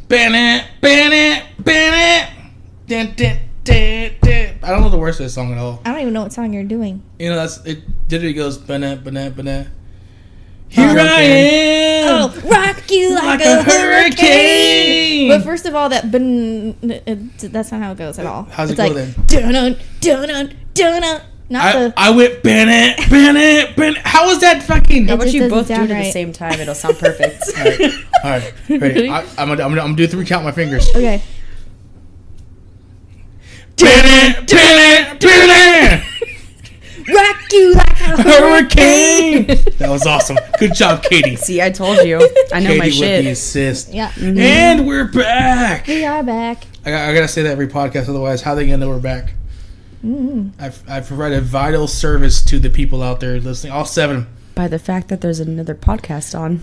Ban it. Dun, dun, dun, dun. I don't know the words to this song at all. I don't even know what song you're doing. You know, that's it. Literally goes banana. Here I am. Oh, rock you like a hurricane. But first of all, that's not how it goes at all. How's it go then? Dun-dun. I went Bennett. How is that fucking? How about you both do it sound at the right. same time? It'll sound perfect. All right. Ready? I'm gonna do 3 count my fingers. Okay. Bennett. Rock you like a Hurricane. That was awesome. Good job, Katie. See, I told you. I know Katie my with the shit. assist. Yeah. Mm-hmm. And we're back. We are back. I gotta say that every podcast, otherwise, how are they gonna know we're back? Mm-hmm. I've provided vital service to the people out there listening, all 7. By the fact that there's another podcast on.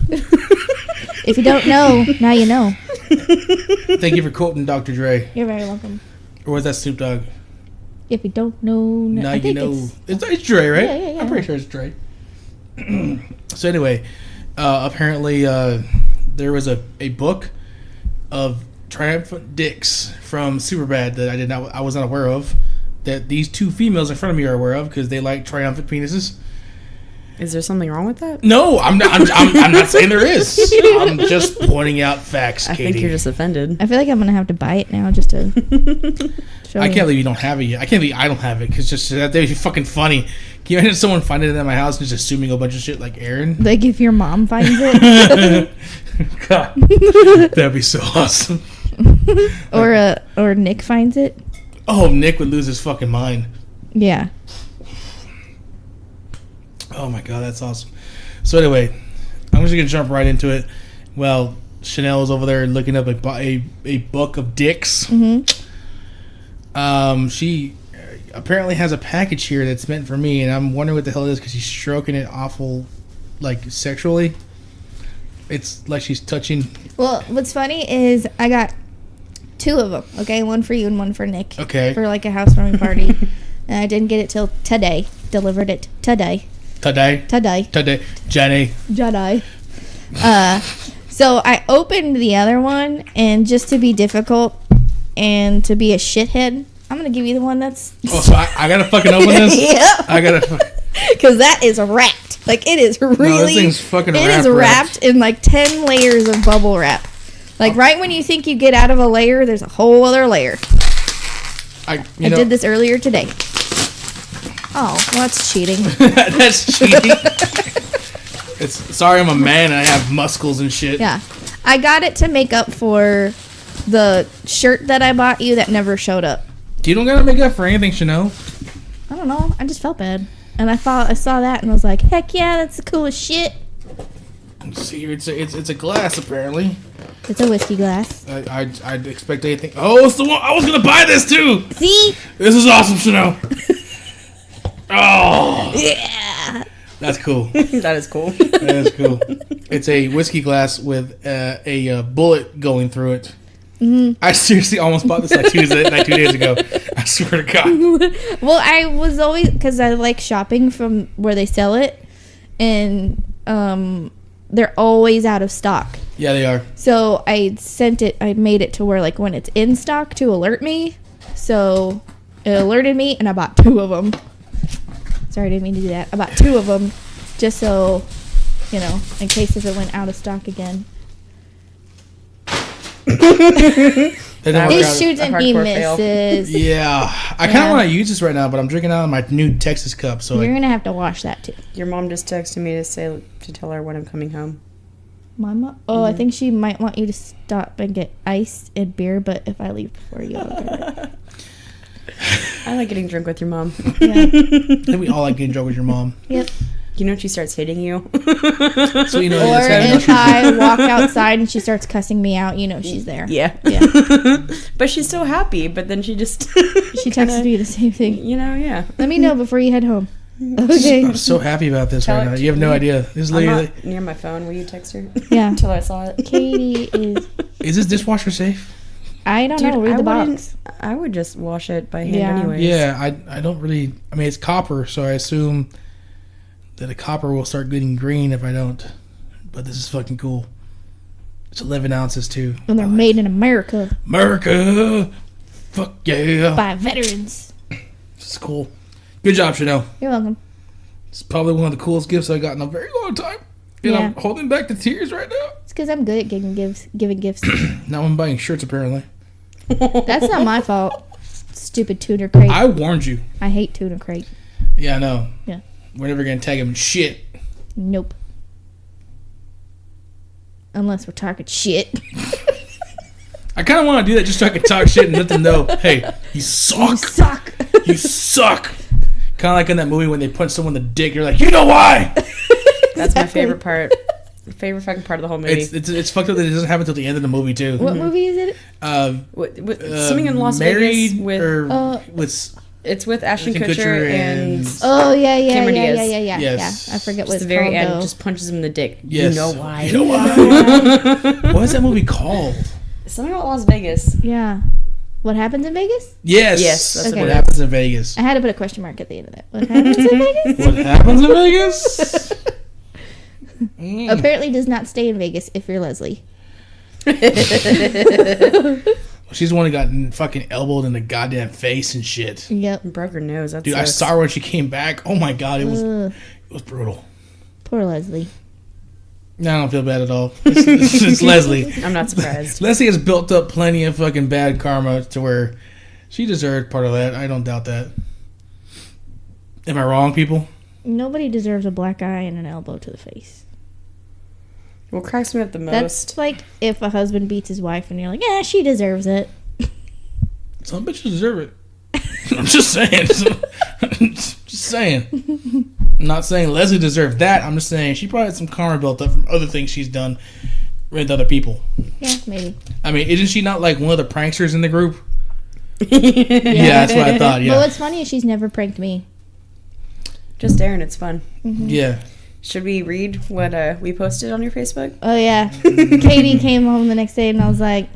If you don't know, now you know. Thank you for quoting Dr. Dre. You're very welcome. Or was that Snoop Dogg? If you don't know, Now I you think know. It's Dre, right? Yeah. I'm pretty sure it's Dre. So anyway, apparently there was a book of triumphant dicks from Superbad that I was not aware of. That these 2 females in front of me are aware of because they like triumphant penises. Is there something wrong with that? No, I'm not saying there is. I'm just pointing out facts, I Katie. think you're just offended. I feel like I'm gonna have to buy it now just to show I you. can't believe you don't have it yet. I can't believe I don't have it because just that'd be fucking funny. Can you imagine someone finding it at my house and just assuming a bunch of shit like Aaron? Like if your mom finds it, God, that'd be so awesome. or Nick finds it. Oh, Nick would lose his fucking mind. Yeah. Oh my god, that's awesome. So anyway, I'm just gonna jump right into it. Well, Chanel is over there looking up a book of dicks. Mm-hmm. She apparently has a package here that's meant for me, and I'm wondering what the hell it is because she's stroking it awful, like sexually. It's like she's touching. Well, what's funny is I got 2 of them. Okay, one for you and one for Nick. Okay. For like a housewarming party, and I didn't get it till today. Delivered it today. Today, Jenny. Jedi. So I opened the other one, and just to be difficult and to be a shithead, I'm gonna give you the one that's. Oh, so I gotta fucking open this. Yeah. I gotta. Because that is wrapped. Like it is really. No, this thing's fucking It is wrapped in like 10 layers of bubble wrap. Like right when you think you get out of a layer, there's a whole other layer. I did this earlier today. Oh, well, that's cheating. That's cheating. Sorry, I'm a man and I have muscles and shit. Yeah. I got it to make up for the shirt that I bought you that never showed up. You don't gotta make up for anything, Chanel. I don't know. I just felt bad. And I saw that and was like, heck yeah, that's the coolest shit. Let's see here, it's a glass apparently. It's a whiskey glass. I'd expect anything. Oh, it's the one I was gonna buy this too. See? This is awesome, Chanel. Oh Yeah. that's cool. That is cool. That is cool. It's a whiskey glass with a bullet going through it. Mm-hmm. I seriously almost bought this like 2 days ago. I swear to God. Well, I was always, because I like shopping from where they sell it, and they're always out of stock. Yeah, they are. So I made it to where like when it's in stock to alert me. So it alerted me, and I bought 2 of them. Sorry, I didn't mean to do that. I bought 2 of them just so, you know, in case if it went out of stock again. He shoots and he misses. Yeah, I kind of want to use this right now, but I'm drinking out of my new Texas cup, so You're gonna have to wash that too. Your mom just texted me to tell her when I'm coming home. Mama? Oh, I think she might want you to stop and get ice and beer, but if I leave before you, I'll get it. I like getting drunk with your mom. Yeah. I think we all like getting drunk with your mom. Yep. You know when she starts hitting you? So you know, Or that's how you know if I walk outside and she starts cussing me out, you know she's there. Yeah. Yeah. But she's so happy, but then she just... She texted me the same thing. You know, yeah. Let me know before you head home. Okay. I'm so happy about this Tell right her now. You have no idea. This is I'm literally. not near my phone. Will you text her? Yeah. Until I saw it. Katie is... Is this dishwasher safe? I don't know. Read the box. I would just wash it by hand Yeah. anyways. Yeah, I don't really. I mean, it's copper, so I assume that a copper will start getting green if I don't. But this is fucking cool. It's 11 ounces too. And they're made in America America. Fuck yeah. by veterans. It's cool. Good job, Chanel. You're welcome. It's probably one of the coolest gifts I got in a very long time. And Yeah. I'm holding back the tears right now. It's because I'm good at giving gifts. Now I'm buying shirts apparently. That's not my fault. Stupid tuna crate. I warned you. I hate tuna crate. Yeah, I know. Yeah. We're never gonna tag him in shit. Nope. Unless we're talking shit. I kind of want to do that just so I can talk shit and let them know, hey, you suck. Suck. You suck. Kind of like in that movie when they punch someone in the dick. You're like, you know why? That's my favorite part. Favorite fucking part of the whole movie. It's fucked up that it doesn't happen until the end of the movie too. What movie is it? Something in Las Married Vegas with with it's with Ashton Ashton Kutcher Kutcher and and- Oh yeah, Cameron yeah. Diaz. Yes. I forget just what it's the very called end though. just punches him in the dick. yes. You know why? You know why? What is that movie called? Something about Las Vegas. Yeah. What happens in Vegas? Yes. Yes, that's what what it happens in Vegas. I had to put a question mark at the end of that. What happens in Vegas? What happens in Vegas? Mm. Apparently does not stay in Vegas if you're Leslie. She's the one who got fucking elbowed in the goddamn face and shit. Yep. Broke her nose. That's Dude, I saw her when she came back. Oh my god, it Ugh, was brutal. poor Leslie. No, I don't feel bad at all. It's Leslie. I'm not surprised. Leslie has built up plenty of fucking bad karma to where she deserved part of that. I don't doubt that. Am I wrong, people? Nobody deserves a black eye and an elbow to the face. What cracks me up the most? That's like if a husband beats his wife and you're like, yeah, she deserves it. Some bitches deserve it. I'm just saying. Just saying. I'm not saying Leslie deserved that. I'm just saying she probably had some karma built up from other things she's done with other people. Yeah, maybe. I mean, isn't she not like one of the pranksters in the group? Yeah. Yeah, that's what I thought. But Yeah. what's funny is she's never pranked me. Just Aaron, it's fun. Yeah. Should we read what we posted on your Facebook? Oh yeah. Katie came home the next day and I was like,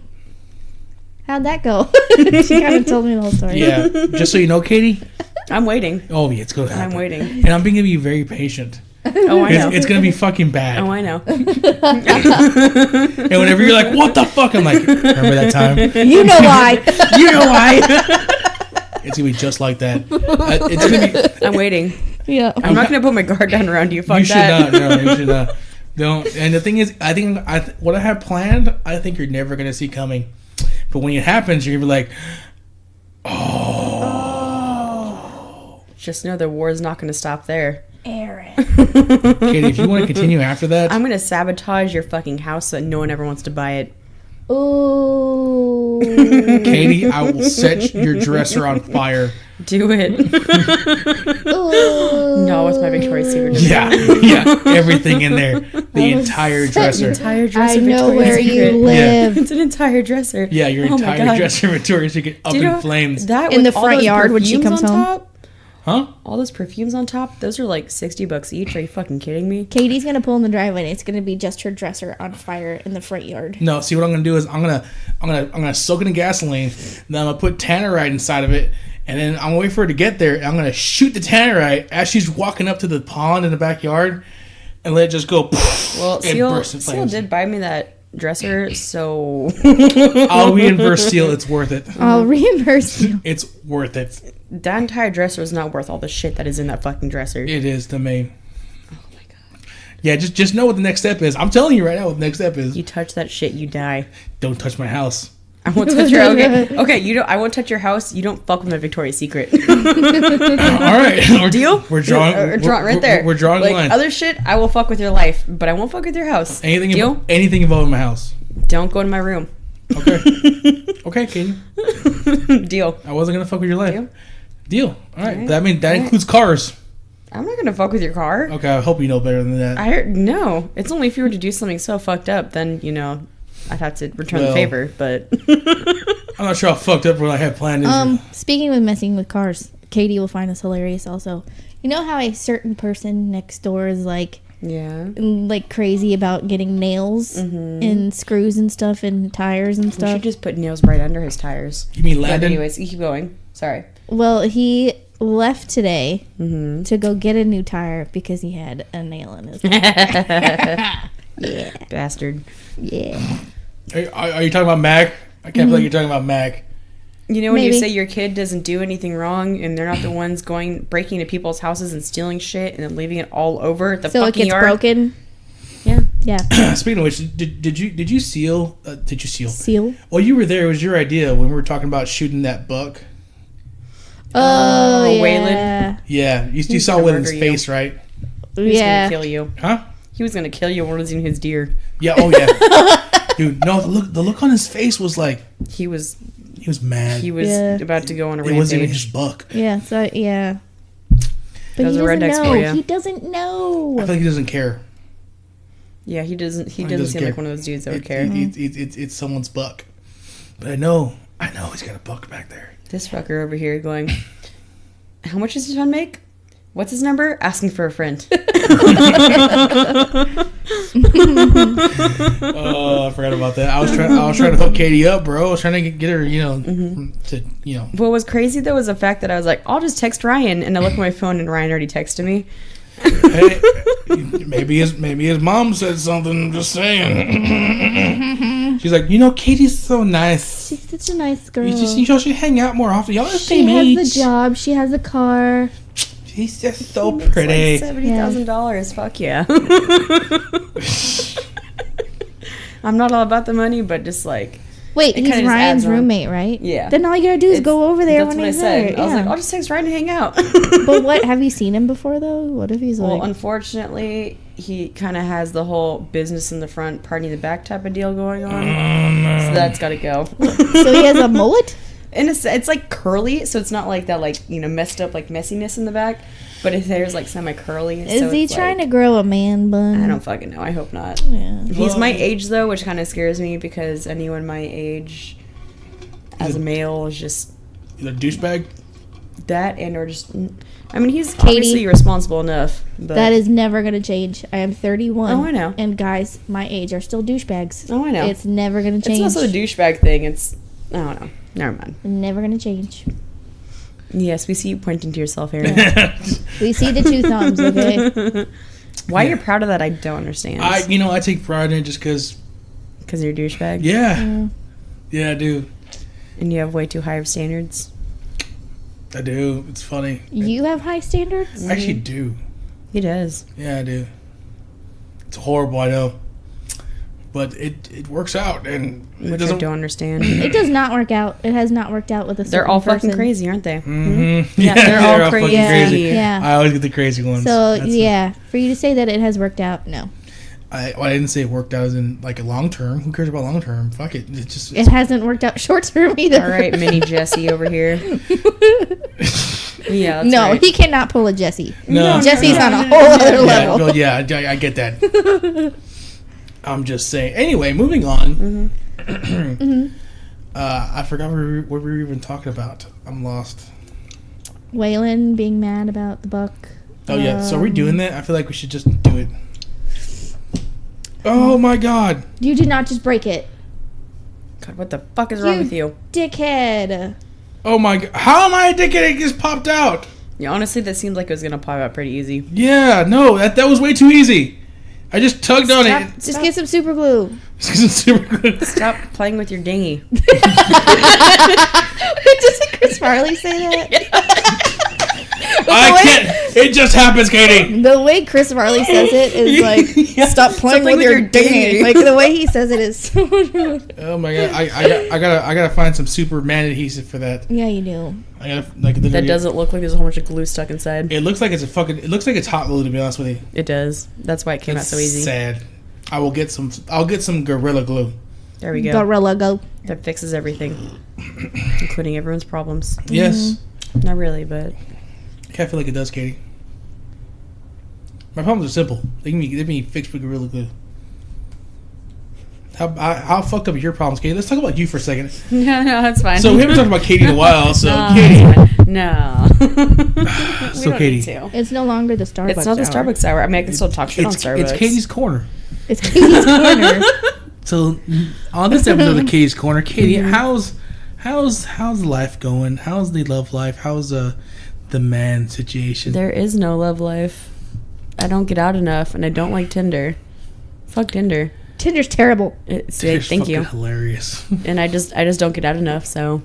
how'd that go? She kind of told me the whole story. Yeah. Just so you know, Katie. I'm waiting. Oh, yeah, it's going to happen. I'm waiting. And I'm being going to be very patient. Oh, I know. It's going to be fucking bad. Oh, I know. And whenever you're like, what the fuck? I'm like, remember that time? You know why. You know why? It's going to be just like that. It's going to be... I'm waiting. Yeah. I'm not going to put my guard down around you. Fuck You should that. not. No, you should not. Don't. And the thing is, I think what I have planned, I think you're never going to see coming. But when it happens, you're going to be like, Just know the war is not going to stop there. Aaron. Katie, if you want to continue after that... I'm going to sabotage your fucking house so that no one ever wants to buy it. Ooh. Katie, I will set your dresser on fire. Do it. Ooh. No, it's my Victoria's Secret. Yeah, everything in there. The entire dresser. Entire I dresser. know Victoria's where you Secret. live. It's an entire dresser. Yeah, your Oh my entire God. dresser Victoria's Secret up Do you in know flames. That In with the all front those yard when she perfumes comes on home? top, Huh? all those perfumes on top, those are like $60 each. Are you fucking kidding me? Katie's gonna pull in the driveway and it's gonna be just her dresser on fire in the front yard. No, see what I'm gonna do is I'm gonna soak it in gasoline, then I'm gonna put tannerite inside of it, and then I'm gonna wait for her to get there, and I'm gonna shoot the tannerite as she's walking up to the pond in the backyard, and let it just go. Well, and Seal burst in flames. did buy me that dresser, so I'll reimburse Seal. It's worth it. I'll reimburse you. It's worth it. that entire dresser is not worth all the shit that is in that fucking dresser. It is to me. Oh my god. Yeah, just know what the next step is. I'm telling you right now what the next step is. You touch that shit, you die. Don't touch my house. I won't touch your okay. You don't. I won't touch your house. You don't fuck with my Victoria's Secret. All right. Deal? We're drawing. We're right there. We're drawing like lines. other shit. I will fuck with your life, but I won't fuck with your house. Deal? Anything involving my house. Don't go to my room. Okay. Okay, Katie. Deal. I wasn't gonna fuck with your life. Deal? Deal. All right. Alright. That means that Alright. includes cars. I'm not gonna fuck with your car. Okay. I hope you know better than that. No. It's only if you were to do something so fucked up, then I'd have to return the Well. favor. But I'm not sure how fucked up what I had planned is. Speaking of messing with cars, Katie will find this hilarious also. You know how a certain person next door is like crazy about getting nails and screws and stuff and tires and we stuff? should just put nails right under his tires. You mean But Landon? anyways, you keep going. Sorry. Well, he left today to go get a new tire because he had a nail in his tire. Yeah. Bastard. Yeah. Are you talking about Mac? I can't feel like you're talking about Mac. You know when Maybe. you say your kid doesn't do anything wrong and they're not the ones breaking into people's houses and stealing shit and then leaving it all over the So it fucking gets yard? broken. Yeah. Yeah. Speaking of which, did you seal? Did you seal? Seal. Well, you were there. It was your idea when we were talking about shooting that buck. Oh, yeah. Waylon. Yeah, you He's saw gonna Waylon's murder you. face, right? He was Yeah. gonna kill you. Huh? He was gonna kill you losing his deer. Yeah. Oh yeah. Dude, no. The look on his face was like He was he was mad. Yeah. about to go on a It wasn't even his rampage. buck. Yeah. So yeah. But Those he are doesn't rednecks know. for ya. He doesn't know. I feel like he doesn't care. Yeah, he doesn't. He He doesn't doesn't seem care. like one of those dudes that would It- care. It's someone's buck. But I know he's got a buck back there. This fucker over here going, how much does his son make? What's his number? Asking for a friend. Oh, I forgot about that. I was trying to hook Katie up, bro. I was trying to get her, to What was crazy though was the fact that I was like, I'll just text Ryan, and I look at my phone and Ryan already texted me. Hey, maybe his mom said something. I'm just saying. She's like, Katie's so nice. She's such a nice girl. Y'all should hang out more often. Y'all are the She same has age. the job. She has a car. She's just so It's pretty. like $70,000. Fuck yeah. I'm not all about the money, but just like Wait, It he's kinda just Ryan's adds on. roommate, right? Yeah. Then all you gotta do is go over there that's when what I he's said. there. I was like, Yeah. I'll just text Ryan to hang out. But what, have you seen him before though? What if he's Well, like, unfortunately, he kind of has the whole business in the front, party in the back type of deal going on. So that's got to go. so he has a mullet? And it's like curly, so it's not like that, like, messed up, like messiness in the back. But his hair's like semi curly. Is he trying to grow a man bun? I don't fucking know. I hope not. Yeah. He's my age though, which kind of scares me because anyone my age, as a male, is just He's a douchebag. that, and or just. I mean, he's Katie. obviously responsible enough. But That is never gonna change. I am 31. Oh, I know. And guys my age are still douchebags. Oh, I know. It's never gonna It's change. also a douchebag thing. It's I don't know. Never mind. Never gonna change. Yes, we see you pointing to yourself, Aaron. We see the two thumbs, okay? Why Yeah. you're proud of that, I don't understand. I take pride in it just because. Because you're a douchebag, Yeah, I do. and you have way too high of standards. I do. It's funny. You have high standards? I actually do. He does. Yeah, I do. It's horrible, I know. But it works out, and it Which I doesn't. don't understand. It does not work out. It has not worked out with a certain They're all fucking person. crazy, aren't they? Mhm. Yeah, they're all fucking crazy. crazy. Yeah. I always get the crazy ones. So That's yeah, for you to say that it has worked out, no, I didn't say it worked out as in like a long term. Who cares about long term? Fuck it. It's just. it hasn't worked out short term either. All right, mini Jesse over here. Yeah, that's no, right. he cannot pull a Jesse. No. Jesse's no. on a whole other Yeah, level. well, yeah, I get that. I'm just saying. Anyway, moving on. I forgot what we were even talking about. I'm lost. Waylon being mad about the buck. Oh yeah. So are we doing that? I feel like we should just do it. Oh my god. You did not just break it, God, what the fuck is wrong with you? dickhead. Oh my god. How am I a dickhead? It just popped out. Yeah, honestly, that seemed like it was gonna pop out pretty easy. Yeah. No. That was way too easy. I just tugged on it. Just get some super glue. Super good. Stop playing with your dinghy. Doesn't Chris Farley say that? I can't. It just happens, Katie. The way Chris Farley says it is like, Yeah. stop playing with your dinghy. Like the way he says it is. Oh my god. I gotta find some Superman adhesive for that. Yeah, you do. I gotta like That literally- doesn't look like there's a whole bunch of glue stuck inside. It looks like it's it looks like it's hot glue, to be honest with you. It does. That's why it came out It's so easy. sad. I'll get some Gorilla Glue. There we go. Gorilla go. That fixes everything, including everyone's problems. Yes. Not really, but I kind of feel like it does, Katie. My problems are simple. They can be fixed with Gorilla Glue. How fucked up are your problems, Katie? Let's talk about you for a second. no, that's fine. So we haven't talked about Katie in a while. So No, Katie, that's fine. No. We So don't Katie. need to. It's no longer the Starbucks. It's not the hour. Starbucks hour. I mean, I can still talk shit on it's Starbucks. Katie's corner. It's Katie's corner. So on this episode of Katie's Corner, Katie, how's life going? How's the love life? How's the man situation? There is no love life. I don't get out enough, and I don't like Tinder. Fuck Tinder. Tinder's terrible. It's Thank you. fucking hilarious. And I just don't get out enough. So,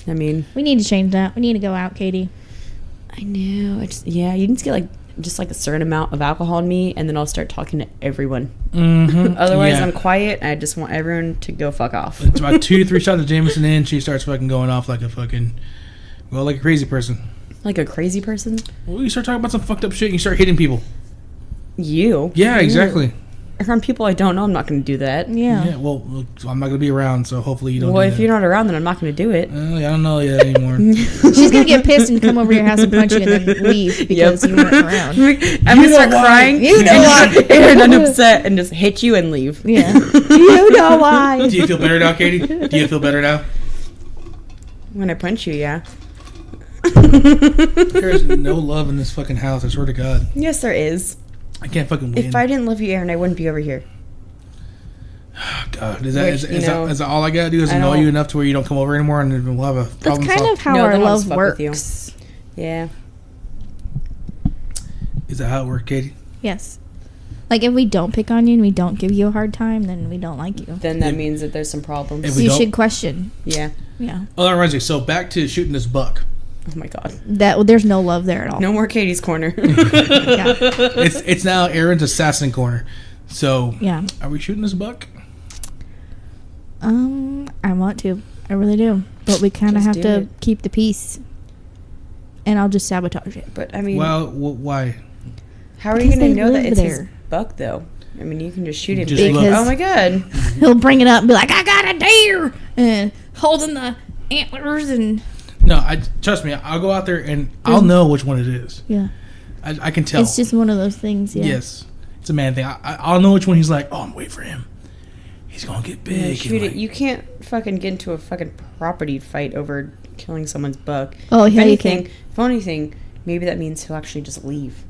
I mean, We need to change that. We need to go out, Katie. I know. You need to get like just like a certain amount of alcohol in me, and then I'll start talking to everyone. Mm-hmm. Otherwise, Yeah. I'm quiet. I just want everyone to go fuck off. It's about 2 to 3 shots of Jameson in. She starts fucking going off like a crazy person. Like a crazy person. Well, you start talking about some fucked up shit and you start hitting people. You. Yeah, exactly. Around people I don't know, I'm not going to do that. Yeah. Well, look, I'm not going to be around, so hopefully you don't Well, do if that. you're not around, then I'm not going to do it. I don't know yet anymore. She's gonna get pissed and come over your house and punch you and then leave because you weren't around. I'm going to start crying. You know why. And upset and just hit you and leave. Yeah. You know why. Do you feel better now, Katie? Do you feel better now? When I punch you, yeah. There's no love in this fucking house, I swear to God. Yes, there is. I can't fucking win. If I didn't love you, Aaron, I wouldn't be over here. Oh, God. Is Which, that all I gotta do is I annoy don't- you enough to where you don't come over anymore and then we'll have a That's problem kind solved? of how No, our then I'll love just fuck with you. works. Yeah. Is that how it works, Katie? Yes. Like if we don't pick on you and we don't give you a hard time, then we don't like you. Then that If- means that there's some problems. if So we you don't- should question. Yeah. Yeah. Oh, that reminds me. So back to shooting this buck. Oh my God. There's no love there at all. No more Katie's corner. Yeah. It's now Aaron's assassin corner. So Yeah. are we shooting this buck? I want to. I really do. But we kind of Just have do to it. keep the peace. And I'll just sabotage it. But I mean, Well, why? how are you because going to they know that live it's his there. buck, though? I mean, you can just shoot him. Just Like, look. oh my God. He'll bring it up and be like, I got a deer! And holding the antlers and... No, trust me. I'll go out there and I'll know which one it is. Yeah. I can tell. It's just one of those things, yeah. Yes, it's a man thing. I'll know which one he's like. Oh, I'm waiting for him. He's gonna get big. Yeah, and shoot it. like- You can't fucking get into a fucking property fight over killing someone's buck. Oh, If yeah, you anything, can. if anything, maybe that means he'll actually just leave.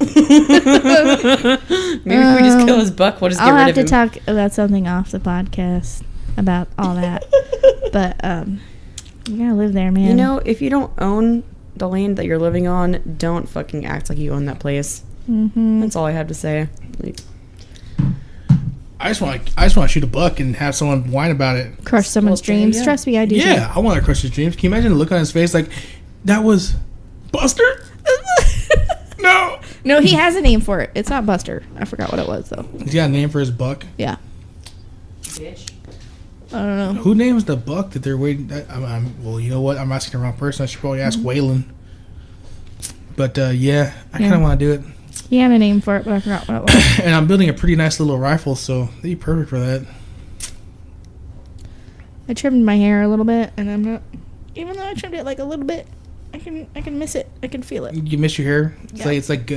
Maybe if we just kill his buck, we'll just get I'll rid have of to him. talk about something off the podcast about all that. But, you gotta live there, man. You know, if you don't own the land that you're living on, don't fucking act like you own that place. Mm-hmm. That's all I have to say. Like, I just want to shoot a buck and have someone whine about it. Crush someone's Well, there you dreams. go. Trust me, I do. Yeah, I want to crush his dreams. Can you imagine the look on his face? Like, that was Buster? No. No, he has a name for it. It's not Buster. I forgot what it was, though. He's got a name for his buck. Yeah. bitch. I don't know. Who names the buck that they're waiting? Well, you know what? I'm asking the wrong person. I should probably ask Waylon. But yeah, I kind Yeah. of want to do it. He had a name for it, but I forgot what it was. And I'm building a pretty nice little rifle, so they'd be perfect for that. I trimmed my hair a little bit, and I'm not. Even though I trimmed it like a little bit, I can miss it. I can feel it. You miss your hair? Yeah. It's like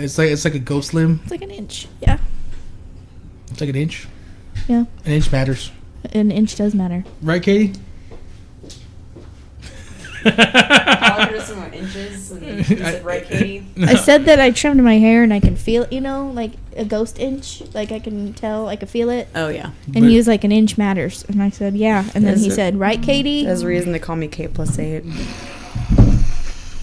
a ghost limb. It's like an inch. Yeah. It's like an inch. Yeah. An inch matters, An inch does matter. right, Katie? Inches. And you said, right, Katie? I said that I trimmed my hair, and I can feel it. You know, like a ghost inch. Like I can tell. I can feel it. Oh, yeah. And But- he was like, an inch matters. And I said, yeah. And then Is he it- said, right, Katie? There's a reason they call me K+8.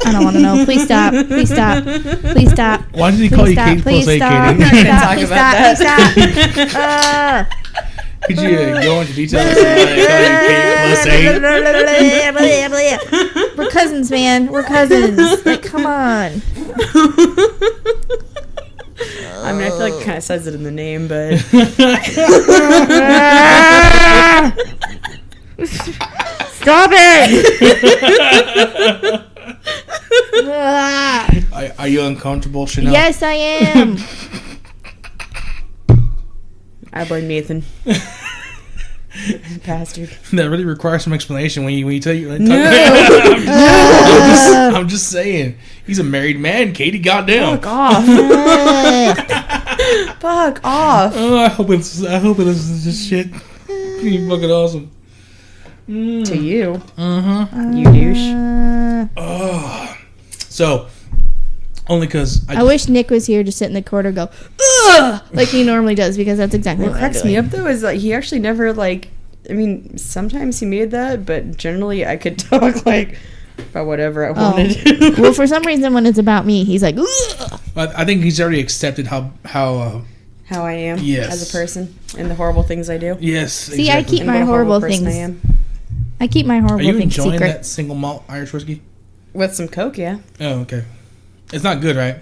I don't want to know. Please stop. Please stop. Please stop. Why did he Please call you stop. Kate Please plus 8, stop. Katie? We're not gonna talk Please about stop. Please stop. Could you go into details as to why they call you Kate plus 8? We're cousins, man. We're cousins. Like, come on. I mean, I feel like it kind of says it in the name, but Stop it. Are you uncomfortable, Chanel? Yes, I am. I blame Nathan. Bastard. That really requires some explanation when you tell you. No. I'm just saying. He's a married man, Katie. Goddamn. Fuck off. Fuck off. Oh, I hope it listens to this shit. You fucking awesome. To you. Uh-huh. You douche. Oh. So, only because I wish Nick was here to sit in the corner and go, ugh, like he normally does, because that's exactly What what I'm cracks me doing. up, though, is that he actually never, like... I mean, sometimes he made that, but generally I could talk, like, about whatever I wanted. Well, for some reason, when it's about me, he's like, ugh. I think he's already accepted how how I am Yes. as a person and the horrible things I do. Yes. See, I keep And my what a horrible horrible person things. I am. I keep my Are horrible you things enjoying secret. that single malt Irish whiskey? With some Coke, yeah. Oh, okay. It's not good, right?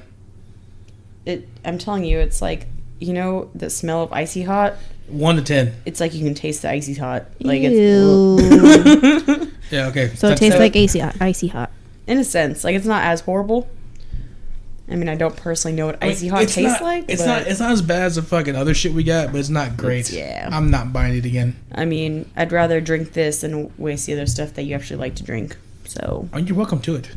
I'm telling you, it's like, you know, the smell of icy hot. 1 to 10. It's like you can taste the icy hot. Like Ew. it's Yeah. Okay. So it tastes like icy hot. in a sense, like it's not as horrible. I mean, I don't personally know what I mean, icy hot it's tastes not- like. It's but not. It's not as bad as the fucking other shit we got, but it's not great. yeah. I'm not buying it again. I mean, I'd rather drink this than waste the other stuff that you actually like to drink. So, Oh, you're welcome to it.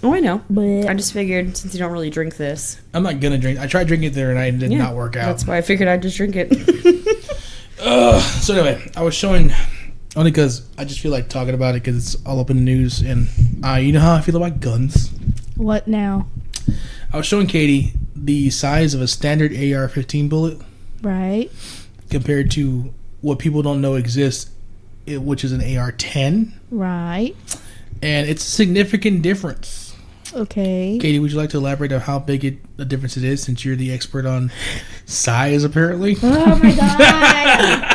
oh, I know. But I just figured since you don't really drink this, I'm not gonna drink. I tried drinking it the other night and it did yeah, not work out. That's why I figured I'd just drink it. So anyway, I was showing only because I just feel like talking about it because it's all up in the news, and you know how I feel about guns. what now? I was showing Katie the size of a standard AR-15 bullet Right. compared to what people don't know exists, which is an AR-10, Right. and it's a significant difference. Okay. Katie, would you like to elaborate on how big a difference it is, since you're the expert on size, apparently? Oh my god.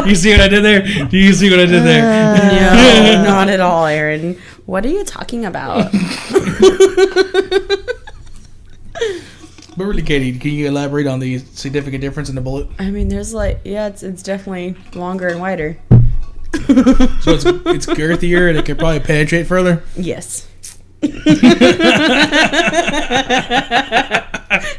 You see what I did there? Do you see what I did there? No, not at all, Aaron. What are you talking about? But really, Katie, can you elaborate on the significant difference in the bullet? I mean, there's like, yeah, it's definitely longer and wider. So it's girthier and it can probably penetrate further? Yes.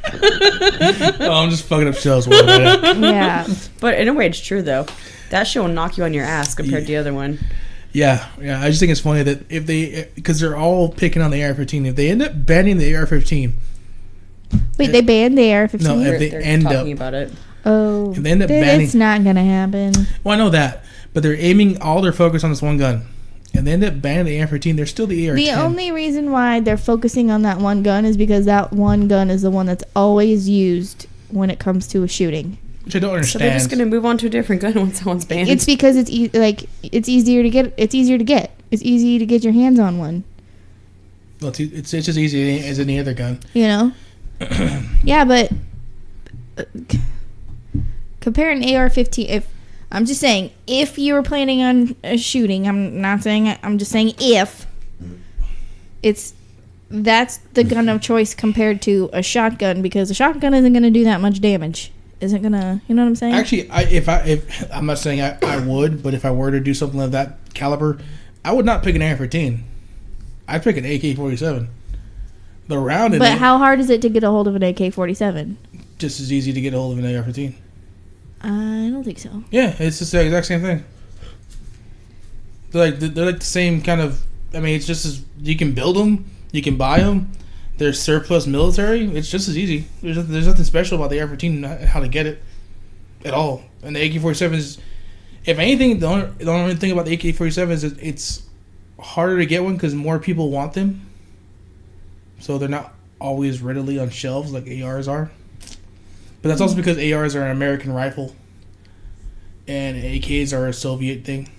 Oh, I'm just fucking up Shell's world. Man. Yeah. But in a way, it's true, though. That shit will knock you on your ass compared to the other one. Yeah. I just think it's funny that if they, because they're all picking on the AR-15, if they end up banning the AR-15, Wait, they banned the AR-15? No, if they They're end talking up, about it. Oh. if they end up banning, It's not gonna happen. well, I know that, but they're aiming all their focus on this one gun, and they end up banning the AR-15. They're still the AR-10. The only reason why they're focusing on that one gun is because that one gun is the one that's always used when it comes to a shooting. which I don't So understand. they're just gonna move on to a different gun once someone's banned. It's because it's easier to get. It's easier to get. It's easy to get your hands on one. Well, it's just easy as any other gun. You know. Yeah, but compare an AR-15. If I'm just saying, if you were planning on a shooting, I'm not saying. I'm just saying if. That's the gun of choice compared to a shotgun, because a shotgun isn't going to do that much damage. Isn't gonna, you know what I'm saying? Actually, if I'm not saying I would, but if I were to do something of that caliber, I would not pick an AR-15. I'd pick an AK-47. The round in But it, how hard is it to get a hold of an AK-47? just as easy to get a hold of an AR-15. I don't think so. Yeah, it's just the exact same thing. They're like the same kind of. I mean, it's just as you can build them, you can buy them. They're surplus military. It's just as easy. There's nothing special about the AR-15 and how to get it at all. And the AK-47 is, if anything, the only thing about the AK-47 is it's harder to get one because more people want them. So they're not always readily on shelves like ARs are. But that's also because ARs are an American rifle and AKs are a Soviet thing.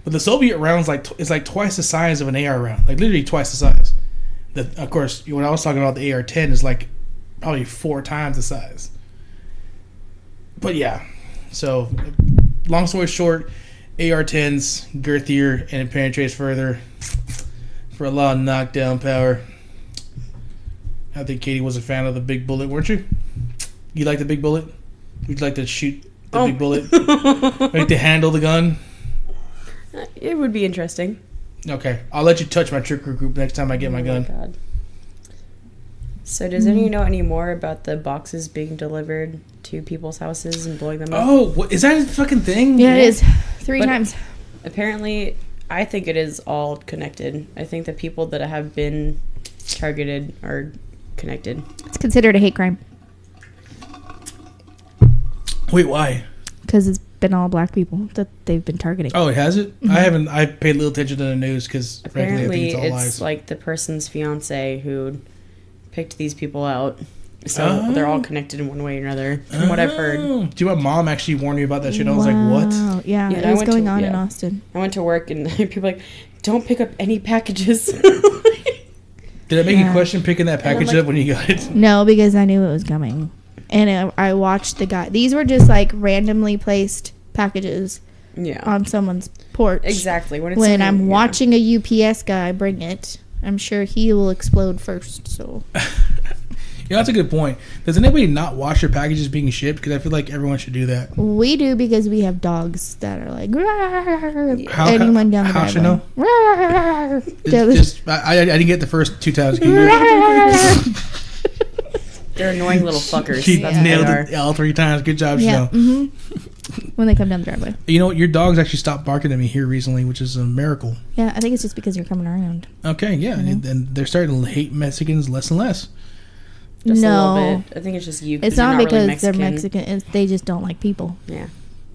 But the Soviet rounds it's like twice the size of an AR round, like literally twice the size. Of course, when I was talking about the AR-10, is like probably 4 times the size. But yeah, so long story short, AR-10's girthier and it penetrates further for a lot of knockdown power. I think Katie was a fan of the big bullet, weren't you? You like the big bullet? Would you like to shoot the big bullet? Like to handle the gun? It would be interesting. Okay, I'll let you touch my trigger group next time I get my gun. God. So does anyone know any more about the boxes being delivered to people's houses and blowing them up? Oh, is that a fucking thing? Yeah, it is. 3 But- times. Apparently, I think it is all connected. I think the people that have been targeted are connected. It's considered a hate crime Wait, why? because it's been all black people that they've been targeting. Oh, it has it? I paid little attention to the news because frankly I Apparently, think it's all lies. it's like the person's fiance who picked these people out. So they're all connected in one way or another, from what I've heard. Oh. Do you know my mom actually warned me about that shit? I was like, what? Wow. Yeah, Yeah, it I was went going to- on in yeah. Austin. I went to work and people were like, don't pick up any packages. Did it make you Yeah. question picking that package like- up when you got it? No, because I knew it was coming. And I watched the guy. These were just like randomly placed packages Yeah. on someone's porch. Exactly. When When something- I'm yeah. watching a UPS guy bring it, I'm sure he will explode first. So Yeah, that's a good point. Does anybody not wash their packages being shipped? Because I feel like everyone should do that. we do because we have dogs that are like How- anyone down the how should driveway. Rawr. I didn't get the first 2 times. They're annoying little fuckers. She That's what nailed they are. it all 3 times. Good job, Yeah. Chanel. When they come down the driveway. You know what? Your dogs actually stopped barking at me here recently, which is a miracle. Yeah, I think it's just because you're coming around. Okay, yeah. And they're starting to hate Mexicans less and less. Just a no, little bit. I think it's just you. it's you're not because really they're Mexican. It's, they just don't like people. Yeah.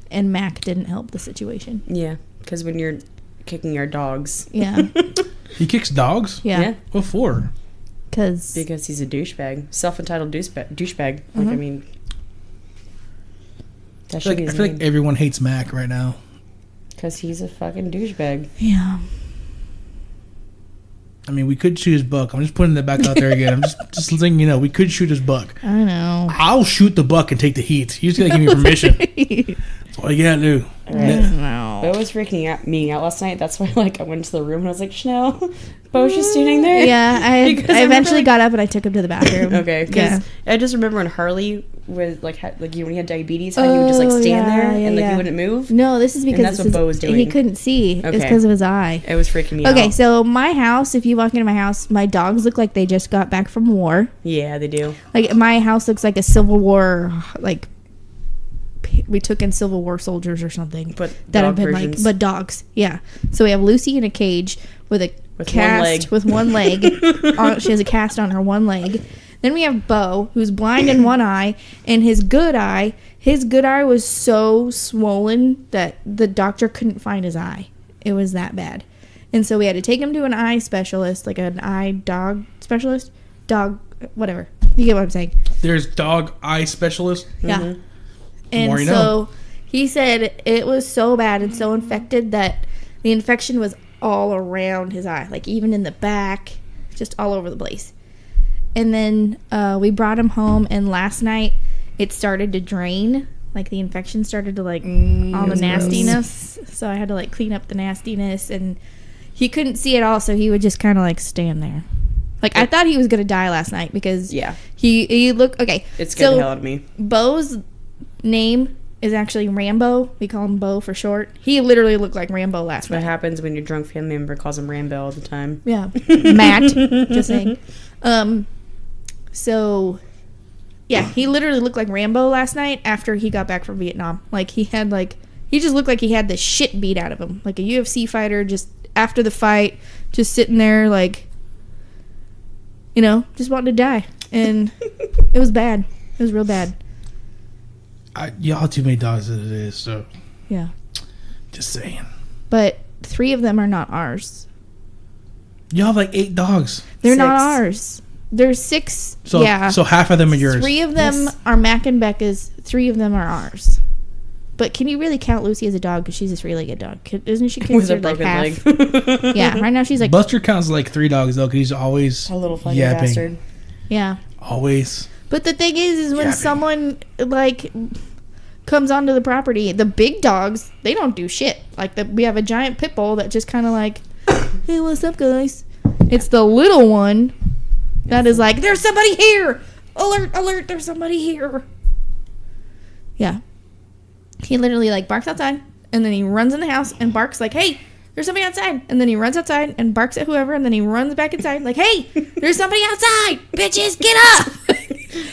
And Mac didn't help the situation. Yeah. Because when you're kicking our dogs. Yeah, He kicks dogs? yeah, What for? because Because he's a douchebag. Self-entitled douchebag. Like, I mean. That I should be feel his like name. everyone hates Mac right now. Because he's a fucking douchebag. yeah. I mean, we could shoot his buck. I'm just putting that back out there again. I'm just letting you know, we could shoot his buck. I know. I'll shoot the buck and take the heat. You just gotta give me permission. That's all you gotta do. No. Bo was freaking me out last night. That's why, like, I went to the room and I was like, Chanel, Bo's just standing there. Yeah, I Because I eventually remember, got up and I took him to the bathroom. Okay, because Yeah. I just remember when Harley was like, when he had diabetes, how he would just like Oh, stand yeah, there yeah, and like yeah. he wouldn't move. No, this is because that's this what Bo was He doing. couldn't see. It's Okay. because of his eye. It was freaking me out. Okay, so my house, if you walk into my house, my dogs look like they just got back from war. Yeah, they do. Like my house looks like a Civil War, like we took in Civil War soldiers or something. But that dog have been versions. like, but dogs, yeah. So we have Lucy in a cage with a With cast one leg. with one leg. She has a cast on her one leg. Then we have Bo, who's blind in one eye, and his good eye was so swollen that the doctor couldn't find his eye. It was that bad. And so we had to take him to an eye specialist, like an eye dog specialist. Dog, whatever. You get what I'm saying. There's dog eye specialist. Yeah. Mm-hmm. And more you so know. he said it was so bad and so infected that the infection was all around his eye, like even in the back, just all over the place. And then we brought him home, and last night it started to drain. Like the infection started to like all the gross. nastiness. So I had to like clean up the nastiness, and he couldn't see it all, so he would just kind of like stand there. Like I thought he was gonna die last night because Yeah. he looked okay. It scared so the hell out of me. Bo's name is actually Rambo. We call him Bo for short. He literally looked like Rambo last What night. happens when your drunk family member calls him Rambo all the time? Yeah, Matt. Just saying. So, yeah, he literally looked like Rambo last night after he got back from Vietnam. Like he just looked like he had the shit beat out of him, like a UFC fighter. Just after the fight, just sitting there, like, you know, just wanting to die, and it was bad. It was real bad. Y'all too many dogs as it is, so Yeah, just saying. but 3 of them are not ours. Y'all have like 8 dogs. They're not 6. ours. There's 6. So yeah. so half of them are yours. 3 of them Yes. are Mac and Becca's. 3 of them are ours. But can you really count Lucy as a dog? Because she's a really good dog. Isn't she With a considered like broken half? leg. Yeah, right now she's like, Buster counts like 3 dogs though, because he's always A little fucking yapping. bastard. yeah. Always. But the thing is when Yapping. someone like comes onto the property, the big dogs, they don't do shit. Like we have a giant pit bull that just kind of like, hey, what's up, guys? It's the little one that is like, there's somebody here! Alert, alert, there's somebody here. Yeah. He literally like barks outside, and then he runs in the house and barks like, hey, there's somebody outside. And then he runs outside and barks at whoever, and then he runs back inside like, hey, there's somebody outside! Bitches, get up!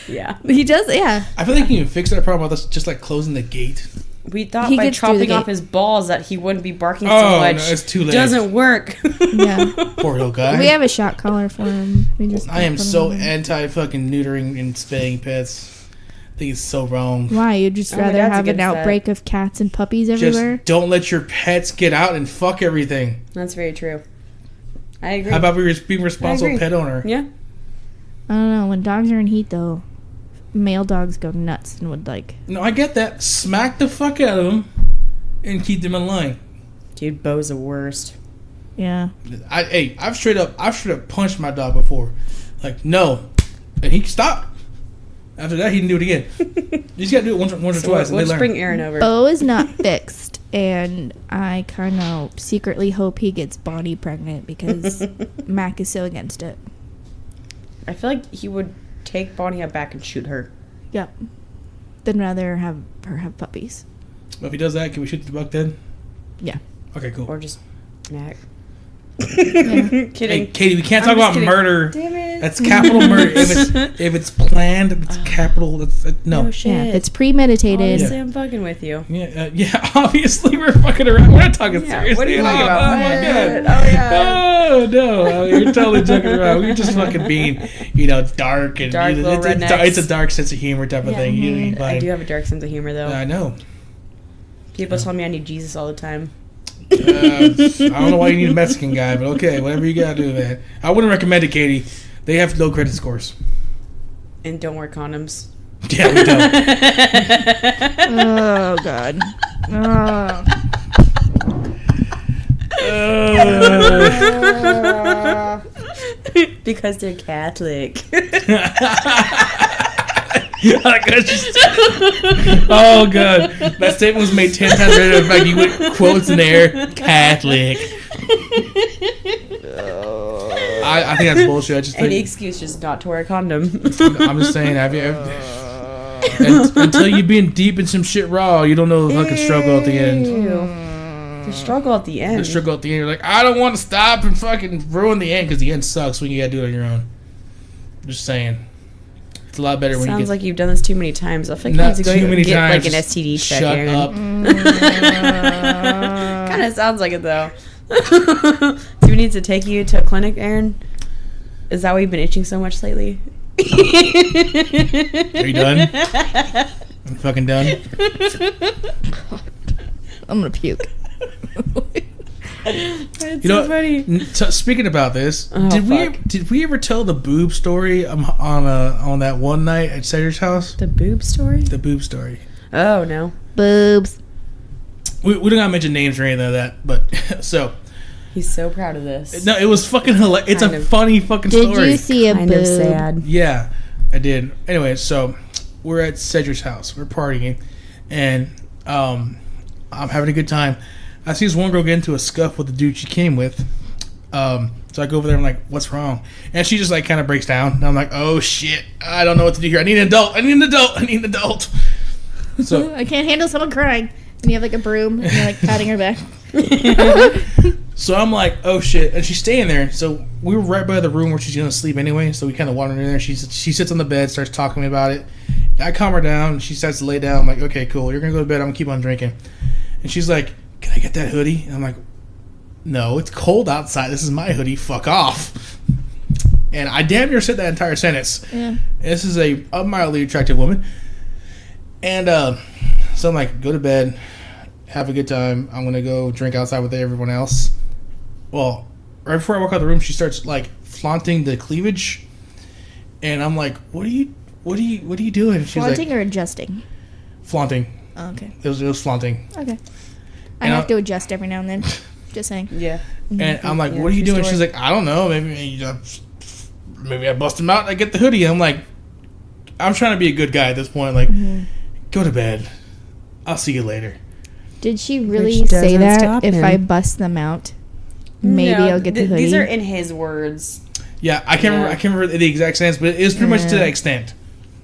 Yeah. He does, yeah. I feel like you can fix that problem with us just like closing the gate. We thought He by gets through the chopping off gate. his balls that he wouldn't be barking Oh, so much. no, it's too late. Doesn't work. Yeah. Poor little guy. We have a shock collar for him. We just I am put him so on. anti fucking neutering and spaying pets. I think it's so wrong. Why? You'd just Oh, my rather dad's have an against that. outbreak of cats and puppies everywhere? Just don't let your pets get out and fuck everything. That's very true. I agree. How about being responsible agree. pet owner? Yeah. I don't know. When dogs are in heat, though, male dogs go nuts and would like. No, I get that. Smack the fuck out of them and keep them in line. Dude, Bo's the worst. Yeah. I've straight up punched my dog before. Like, no. And he stopped. After that, he didn't do it again. You just got to do it once or twice. Let's and they bring learn. Aaron over. Bo is not fixed, and I kind of secretly hope he gets Bonnie pregnant because Mac is so against it. I feel like he would take Bonnie out back and shoot her. Yep. Then rather have her have puppies. Well, if he does that, can we shoot the buck then? Yeah. Okay, cool. Or just Mac. Yeah. Kidding. Hey, Katie, we can't I'm talk just about kidding. murder. Damn it. That's capital murder. If it's planned, it's capital. No. No shit. Yeah. If it's premeditated. Honestly, I'm fucking with you. Yeah. Obviously, we're fucking around. We're not talking seriously. What are you talking Oh, about? Oh my god. Oh, yeah. Oh no, you're totally joking around. We're just fucking being, dark and Dark little rednecks. it's a dark sense of humor type of Yeah, thing. You mhm. I do have a dark sense of humor, though. I know. People tell me I need Jesus all the time. I don't know why you need a Mexican guy, but okay, whatever you gotta do, man. I wouldn't recommend it, Katie. They have low credit scores. And don't wear condoms. Yeah, we don't. Oh, God. Oh. Because they're Catholic. Oh god, that statement was made 10 times better. In fact, you went quotes in the air. Catholic. I think that's bullshit. I just Any think, excuse just not to wear a condom. I'm just saying, until you're being deep in some shit raw, you don't know the fucking struggle at the end. The struggle at the end. The struggle at the end, you're like, I don't want to stop and fucking ruin the end because the end sucks when you gotta do it on your own. Just saying. It's a lot better when you Sounds get. like you've done this too many times. I feel like Not you need to too go many get times. like an Just STD check, shut Aaron. up. Kind of sounds like it though. Do we need to take you to a clinic, Aaron? Is that why you've been itching so much lately? Are you done? I'm fucking done. I'm going to puke. It's You know, so funny. Speaking about this, Oh, fuck. did we ever tell the boob story on that one night at Cedric's house? The boob story? The boob story. Oh no. Boobs. We don't gotta mention names or anything like that, but so He's so proud of this. no, it was fucking hilarious. It's Kind a of. funny fucking Did story. you see a Kind boob? of sad. Yeah, I did. Anyway, so we're at Cedric's house. We're partying, and I'm having a good time. I see this one girl get into a scuff with the dude she came with. So I go over there. I'm like, "What's wrong?" And she just like kind of breaks down. And I'm like, "Oh shit! I don't know what to do here. I need an adult. I need an adult. I need an adult." So I can't handle someone crying. And you have like a broom and you're like patting her back. So I'm like, oh shit, and she's staying there. So we were right by the room where she's gonna sleep anyway. So we kind of wandered in there. She sits on the bed, starts talking to me about it. I calm her down. And she starts to lay down. I'm like, okay, cool. You're gonna go to bed. I'm gonna keep on drinking. And she's like, can I get that hoodie? And I'm like, no, it's cold outside. This is my hoodie. Fuck off. And I damn near said that entire sentence. Yeah. This is a mildly attractive woman. And so I'm like, go to bed, have a good time. I'm gonna go drink outside with everyone else. Well, right before I walk out of the room, she starts like flaunting the cleavage, and I'm like, what are you doing? She's Flaunting like, or adjusting? flaunting. Oh, okay. It was flaunting. Okay. I And have to adjust every now and then. Just saying. Yeah. And I'm like, Yeah, what are you true doing? story. She's like, I don't know. Maybe I bust him out and I get the hoodie. I'm like, I'm trying to be a good guy at this point. Like, go to bed. I'll see you later. Did she really Which say doesn't that? stop If him. I bust them out, maybe No, I'll get the hoodie. These are in his words. Yeah, I can't remember the exact sense, but it was pretty much to that extent.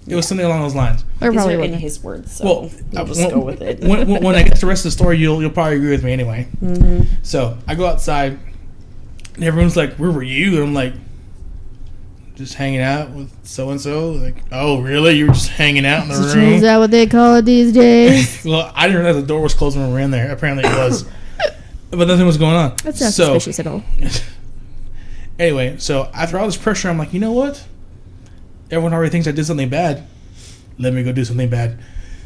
It was something along those lines. or These probably are in wasn't. his words, so Well, we'll just when- go with it. when I get to the rest of the story, you'll probably agree with me anyway. Mm-hmm. So I go outside, and everyone's like, "Where were you?" And I'm like, "Just hanging out with so and so." Like, "Oh, really? You were just hanging out in the Is room?" that what they call it these days? Well, I didn't realize the door was closed when we were in there. Apparently, it was, but nothing was going on. That's not so, suspicious at all. Anyway, so after all this pressure, I'm like, you know what? Everyone already thinks I did something bad. Let me go do something bad.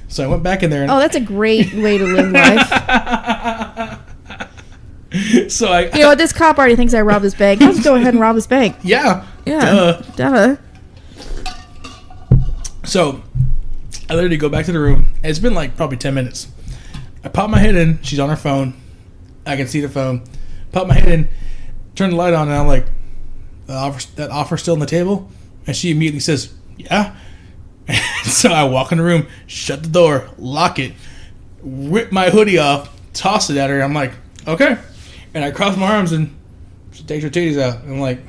So I went back in there. And Oh, that's a great way to live life. So I, You know what? This cop already thinks I robbed his bank. I'll just go ahead and rob his bank. yeah, Yeah. Duh. So I literally go back to the room. And it's been like probably 10 minutes. I pop my head in. She's on her phone. I can see the phone. Pop my head in. turn the light on, and I'm like, that offer's still on the table? And she immediately says, yeah. So I walk in the room, shut the door, lock it, whip my hoodie off, toss it at her. I'm like, okay. And I cross my arms and she takes her titties out. And I'm like,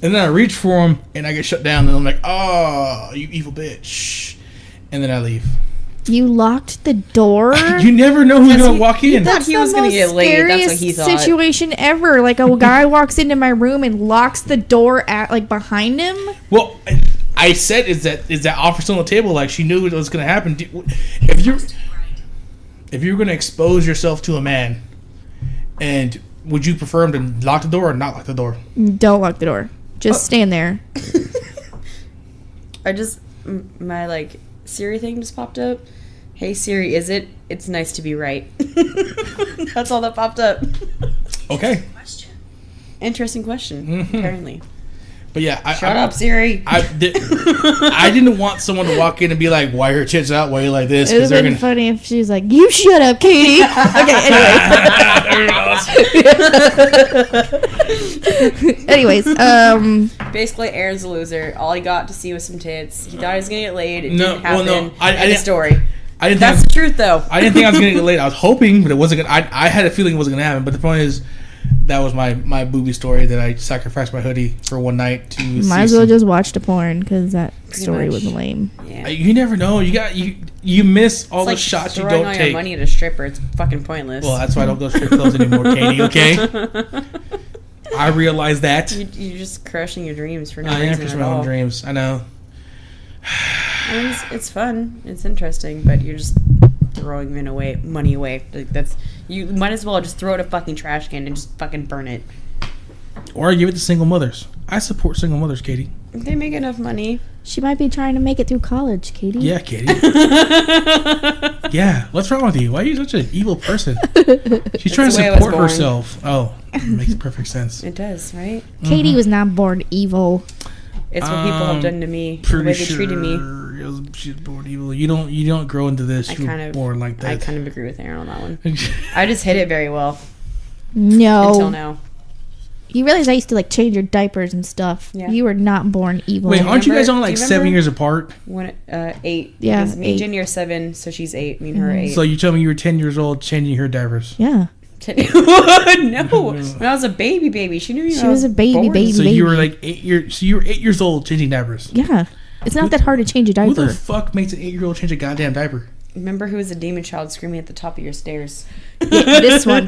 and then I reach for them and I get shut down. And I'm like, oh, you evil bitch. And then I leave. You locked the door? You never know who's going to walk in. Thought he was going to get laid. That's what he thought. Situation ever. Like a guy walks into my room and locks the door at like behind him. Well, I said, is that offer still on the table? Like she knew what was going to happen. If you're going to expose yourself to a man, and would you prefer him to lock the door or not lock the door? Don't lock the door. Just stand there. My like Siri thing just popped up. Hey Siri, is it? It's nice to be right. That's all that popped up. Okay. Interesting question. Mm-hmm. Apparently. But yeah, Shut up, Siri. I didn't want someone to walk in and be like, "Why are your tits out? Why are you like this?" It would have been funny if she was like, "You shut up, Katie." Okay, anyways. Basically, Aaron's a loser. All he got to see was some tits. He thought he was gonna get laid. It No, didn't happen. well, no, I End of didn't- story. I didn't. That's think the truth, though. I didn't think I was gonna get laid. I was hoping, but it wasn't gonna. I had a feeling it wasn't gonna happen. But the point is, that was my booby story that I sacrificed my hoodie for one night to. Might as well just watch the porn because that story much. was lame. Yeah. You never know. You miss all It's the like shots you throwing don't all take. your money at a stripper. It's fucking pointless. Well, that's why I don't go strip clubs anymore, Katie. Okay. I realize that. You're just crushing your dreams for no I am reason just at my own all. dreams. I know. I mean, it's fun. It's interesting, but you're just throwing money away. Like you might as well just throw it in a fucking trash can and just fucking burn it. Or give it to single mothers. I support single mothers, Katie. If they make enough money. She might be trying to make it through college, Katie. Yeah, Katie. Yeah. What's wrong with you? Why are you such an evil person? She's trying to the way I was support born. herself. Oh, makes perfect sense. It does, right? Katie was not born evil. It's what people have done to me. The Pretty way they treated me. She's born evil. You don't grow into this. You're born like that. I kind of agree with Aaron on that one. I just hid it very well No. until now. You realize I used to like change your diapers and stuff. Yeah. You were not born evil. Wait, aren't you guys only Do like you 7 remember? years apart? When 8. Yeah, Because me and 8. Jenny are 7, so she's 8. Me and her are 8. So you told me you were 10 years old changing her diapers. Yeah. No, when I was a baby, she knew me. She when I was a baby, born. baby. So you were like 8 years. So you were 8 years old changing diapers. Yeah. It's not that hard to change a Who diaper. the fuck makes an 8-year-old change a goddamn diaper? Remember who was a demon child screaming at the top of your stairs? Yeah, this one.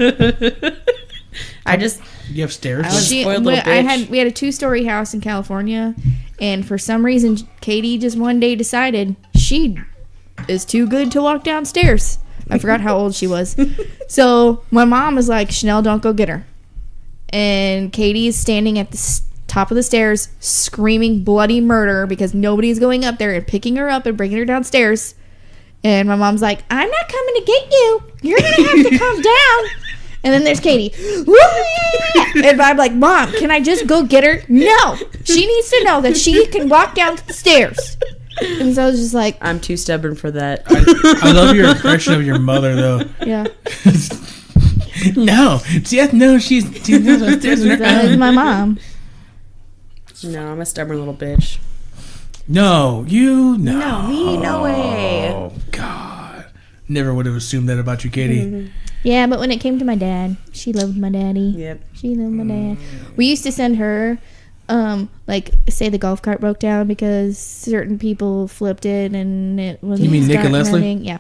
You have stairs. I was- spoiled little We had a 2-story house in California, and for some reason, Katie just one day decided she is too good to walk downstairs. I forgot how old she was. So my mom was like, Chanel, don't go get her. And Katie is standing at the top of the stairs screaming bloody murder because nobody's going up there and picking her up and bringing her downstairs. And my mom's like, I'm not coming to get you. You're going to have to come down. And then there's Katie. And I'm like, Mom, can I just go get her? No. She needs to know that she can walk down the stairs. And so I was just like, I'm too stubborn for that. I love your impression of your mother, though. yeah. No, she knows upstairs in her That is own. my mom. No, I'm a stubborn little bitch. No, you no. No, me, no way. Oh God, never would have assumed that about you, Katie. Yeah, but when it came to my dad, she loved my daddy. Yep. She loved my dad. We used to send her, like, say the golf cart broke down because certain people flipped it and it wasn't. You mean Nick and start Leslie? running. Yeah.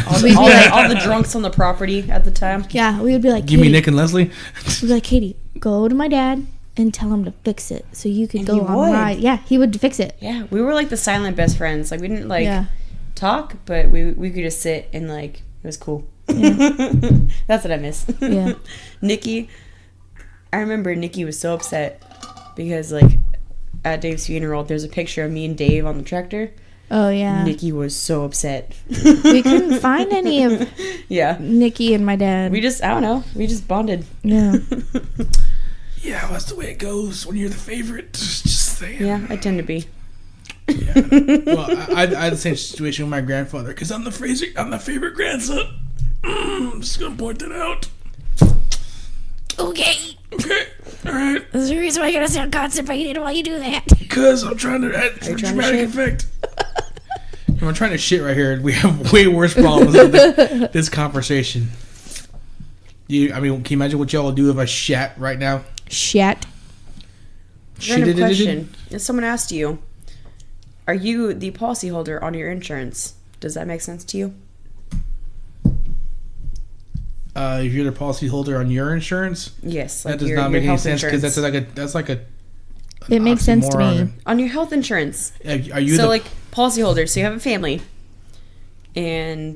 All the drunks on the property at the time. Yeah, we would be like, Give me Katie, Nick and Leslie. we'd be like, Katie, go to my dad and tell him to fix it so you could And go he on would. ride. Yeah, he would fix it. Yeah, we were like the silent best friends. Like we didn't Yeah. talk, but we could just sit and like it was cool. That's what I miss. Yeah. Nikki, I remember Nikki was so upset because like at Dave's funeral, there's a picture of me and Dave on the tractor. Oh, yeah. Nikki was so upset. We couldn't find any of Yeah. Nikki and my dad. I don't know. We just bonded. Yeah. Yeah, well, that's the way it goes when you're the favorite. Just saying. Yeah, I tend to be. Yeah. Well, I had the same situation with my grandfather because I'm the favorite grandson. I'm just gonna point that out. Okay. Okay. All right. There's a reason why you're gonna sound constipated while you do that. Because I'm trying to add you trying to dramatic shit? effect. I'm trying to shit right here. We have way worse problems than this conversation. Can you imagine what y'all would do if I shat right now? Shat. Random question. If someone asked you, are you the policyholder on your insurance? Does that make sense to you? If you're the policyholder on your insurance, Yes. that does not make any sense because that's like a. It makes sense to me. oxymoron. On your health insurance. Are you So, the like, policyholder. So you have a family. And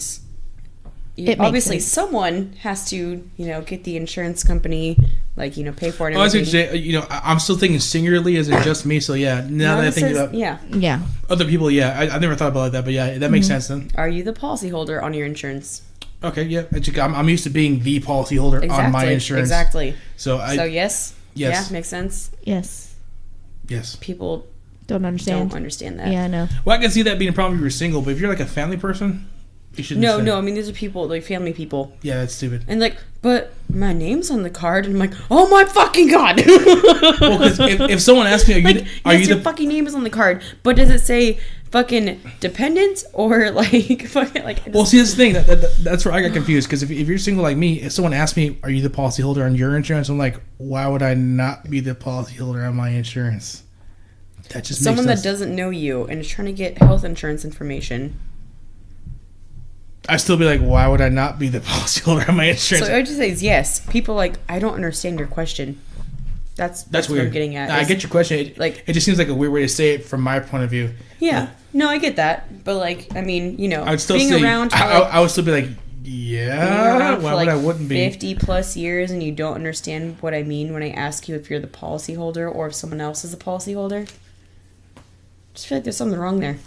It makes obviously sense. someone has to, get the insurance company, like, pay for it and Oh, I see everything. what you're saying. I'm still thinking singularly as in just me. So yeah, now Not that I think necessarily- about yeah. Yeah. other people, yeah, I never thought about it like that, but yeah, that makes sense then. Are you the policyholder on your insurance? Okay, yeah, I'm used to being the policyholder Exactly. on my insurance. Exactly. So So yes. Yes. Yeah, makes sense. Yes. yes. People Don't understand. don't understand that. Yeah, I know. Well, I can see that being a problem if you're single, but if you're like a family person, you shouldn't. No, say. no. I mean, these are people, like family people, Yeah, that's stupid. and like, but my name's on the card, and I'm like, oh my fucking god. Well, because if someone asks me, are you Like, are yes, you your the fucking name is on the card, but does it say fucking dependent or like fucking like? Well, see, that's the thing. That's where I got confused. Because if you're single like me, if someone asks me, "Are you the policyholder on your insurance?" I'm like, "Why would I not be the policyholder on my insurance?" That just Someone makes that sense. doesn't know you and is trying to get health insurance information. I still be like, "Why would I not be the policyholder on my insurance?" So I would just say is yes. People like, I don't understand your question. That's that's what weird. I'm getting at. I is- get your question. like- It just seems like a weird way to say it from my point of view. Yeah. No, I get that. But like, I mean, I would still being say, around for, I would still be like, being "Yeah, around why for would like I wouldn't be?" 50 plus years and you don't understand what I mean when I ask you if you're the policyholder or if someone else is the policyholder. Just feel like there's something wrong there.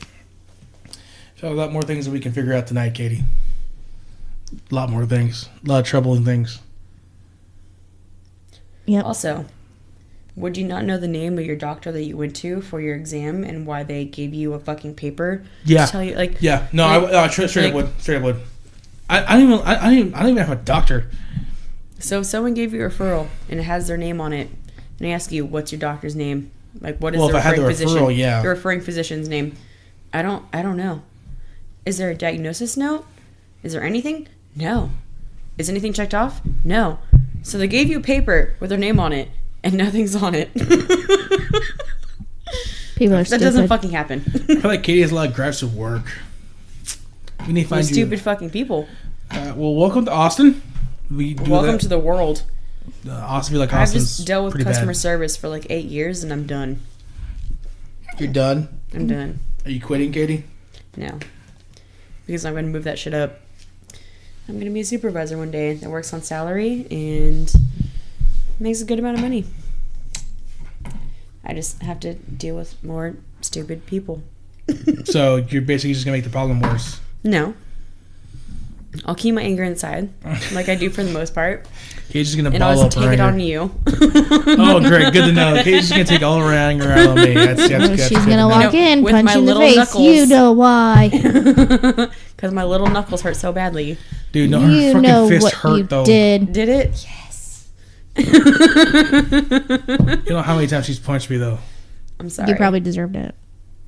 So a lot more things that we can figure out tonight, Katie. A lot more things. A lot of troubling things. Yep. Also, would you not know the name of your doctor that you went to for your exam and why they gave you a fucking paper Yeah. to tell you like Yeah. No, Like- I straight up like- would. Straight up would. I don't even have a doctor. so if someone gave you a referral and it has their name on it and they ask you what's your doctor's name? Like what is Well, the if I had referring the physician? referral, yeah. The referring physician's name. I don't know. Is there a diagnosis note? Is there anything? No. Is anything checked off? No. So they gave you a paper with their name on it and nothing's on it. People are That stupid. doesn't fucking happen. I feel like Katie has a lot of gripes at work. We need to You find stupid fucking people. Well, welcome to Austin. We do Welcome that. to the world. Austin. Be like I've Austin's just dealt with pretty customer bad. service for like 8 years and I'm done. You're done. I'm done. Are you quitting, Katie? No. Because I'm going to move that shit up. I'm going to be a supervisor one day that works on salary and makes a good amount of money. I just have to deal with more stupid people. So you're basically just gonna make the problem worse. No. I'll keep my anger inside, like I do for the most part. Katie's just gonna And I'll ball up just take her it anger. on you. Oh, great. Good to know. Katie's just gonna take all her anger out on me. That's Oh, good she's to gonna know. walk in, with punch my you in the little face. knuckles. You know why? Because my little knuckles hurt so badly. Dude, no, her You fucking know fist what hurt you though. did. Did it? Yes. You know how many times she's punched me though? I'm sorry. You probably deserved it.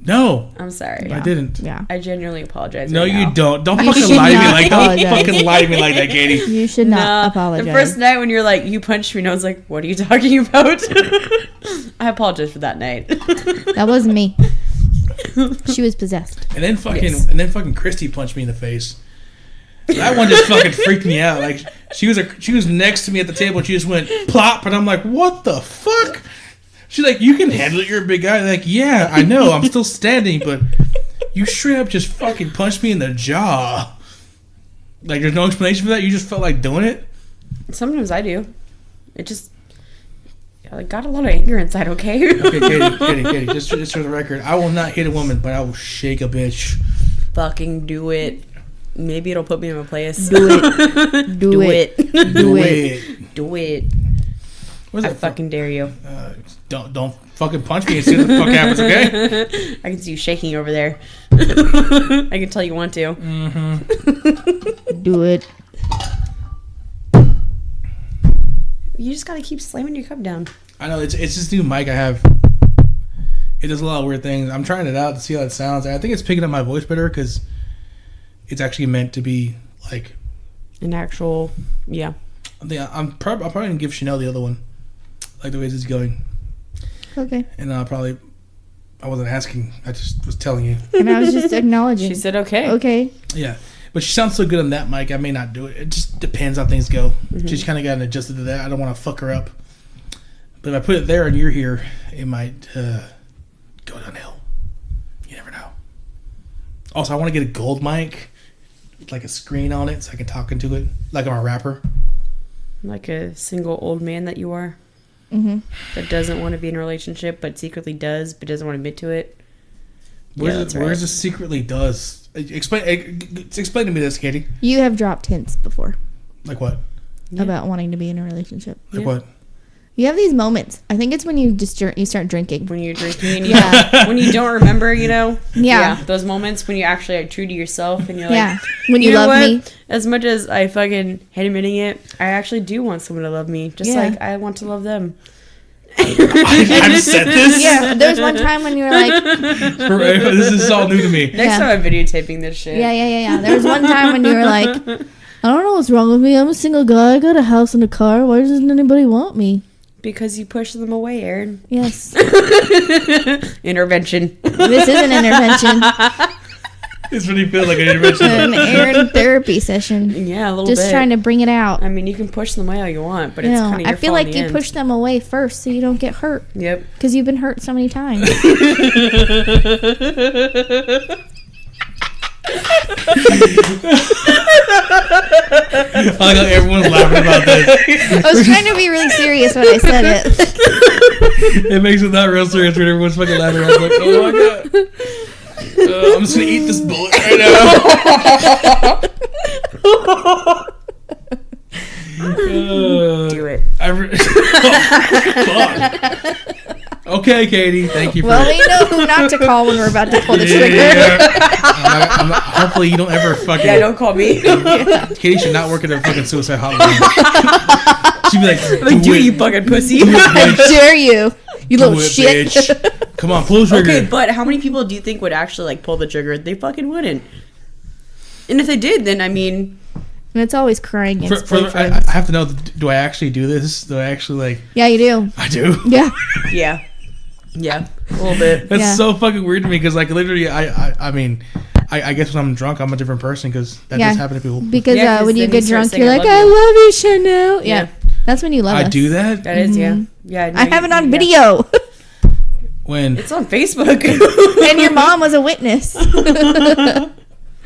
No, I'm sorry. I didn't. Yeah. I genuinely apologize. No, right you now. don't. Don't You fucking should lie to me not like that. Don't apologize. fucking lie to me like that, Katie. You should not Nah, apologize. The first night when you're like, you punched me, and I was like, what are you talking about? I apologize for that night. That wasn't me. She was possessed. And then fucking Yes. Christy punched me in the face. That one just fucking freaked me out. Like she was next to me at the table and she just went plop and I'm like, what the fuck? She's like, you can handle it, you're a big guy. Like, yeah, I know, I'm still standing, but you straight up just fucking punched me in the jaw. Like there's no explanation for that, you just felt like doing it? Sometimes I do. It just, I got a lot of anger inside, okay? Okay, Katie, just for the record, I will not hit a woman, but I will shake a bitch. Fucking do it. Maybe it'll put me in my place. Do it. Do it. Do it. Do it. What's I that fucking dare you. Don't fucking punch me and see what the fuck happens, okay? I can see you shaking over there. I can tell you want to. Do it. You just gotta keep slamming your cup down. I know it's this new mic I have. It does a lot of weird things. I'm trying it out to see how it sounds. I think it's picking up my voice better because it's actually meant to be like. An actual, yeah. I'm probably gonna give Chanel the other one, like the way this is going. Okay. And I wasn't asking. I just was telling you. And I was just acknowledging. She said okay. Okay. Yeah, but she sounds so good on that mic. I may not do it. It just depends how things go. She's kind of gotten adjusted to that. I don't want to fuck her up. But if I put it there and you're here, it might go downhill. You never know. Also, I want to get a gold mic with like a screen on it so I can talk into it like I'm a rapper. Like a single old man that you are. Mm-hmm. That doesn't want to be in a relationship, but secretly does, but doesn't want to admit to it. Where's it secretly does? Explain to me this, Katie. You have dropped hints before Like what? Yeah. about wanting to be in a relationship. Like Yeah. what? You have these moments. I think it's when you just you start drinking. When you're drinking and when you don't remember, Yeah. those moments when you actually are true to yourself and you're like, Yeah. When you know love what? me. As much as I fucking hate admitting it, I actually do want someone to love me, just Yeah. like I want to love them. I've said this. Yeah. There was one time when you were like, This is all new to me. Next time I'm videotaping this shit. yeah. There was one time when you were like, I don't know what's wrong with me. I'm a single guy. I got a house and a car. Why doesn't anybody want me? Because you push them away, Aaron. Yes. Intervention. This is an intervention. It's really feel like an intervention. An Aaron therapy session. Yeah, a little Just bit. trying to bring it out. I mean, you can push them away all you want, but You it's know, kind of I your feel fault in like the you end. push them away first so you don't get hurt. Yep. Because you've been hurt so many times. I like how everyone's laughing about this. I was trying to be really serious when I said it. It makes it not real serious when everyone's fucking laughing. I was like, oh my god. I'm just gonna eat this bullet right now. Do it. Fuck. Okay, Katie. Thank you for Well, we know who not to call when we're about to pull the trigger. Hopefully you don't ever fucking. Yeah, don't call me. Katie should not work at a fucking suicide hotline. She'd be like, Like, do it, you fucking pussy? How dare you? You do little it, shit. bitch. Come on, pull the trigger. Okay, but how many people do you think would actually like pull the trigger? They fucking wouldn't. And if they did, then I mean, And it's always crying against I boyfriends. have to know, do I actually do this? Do I actually like... Yeah, you do. I do? Yeah. yeah, a little bit. That's Yeah. so fucking weird to me because, like, literally, I mean, I guess when I'm drunk, I'm a different person because that Yeah. does happen to people. Because Yeah, 'cause when you then you get start drunk, saying, you're "I like, love I you." love you, Chanel. Yeah. Yeah. That's when you love I us. do that? That is, yeah. No, I have it on yeah. video. When? It's on Facebook. And your mom was a witness.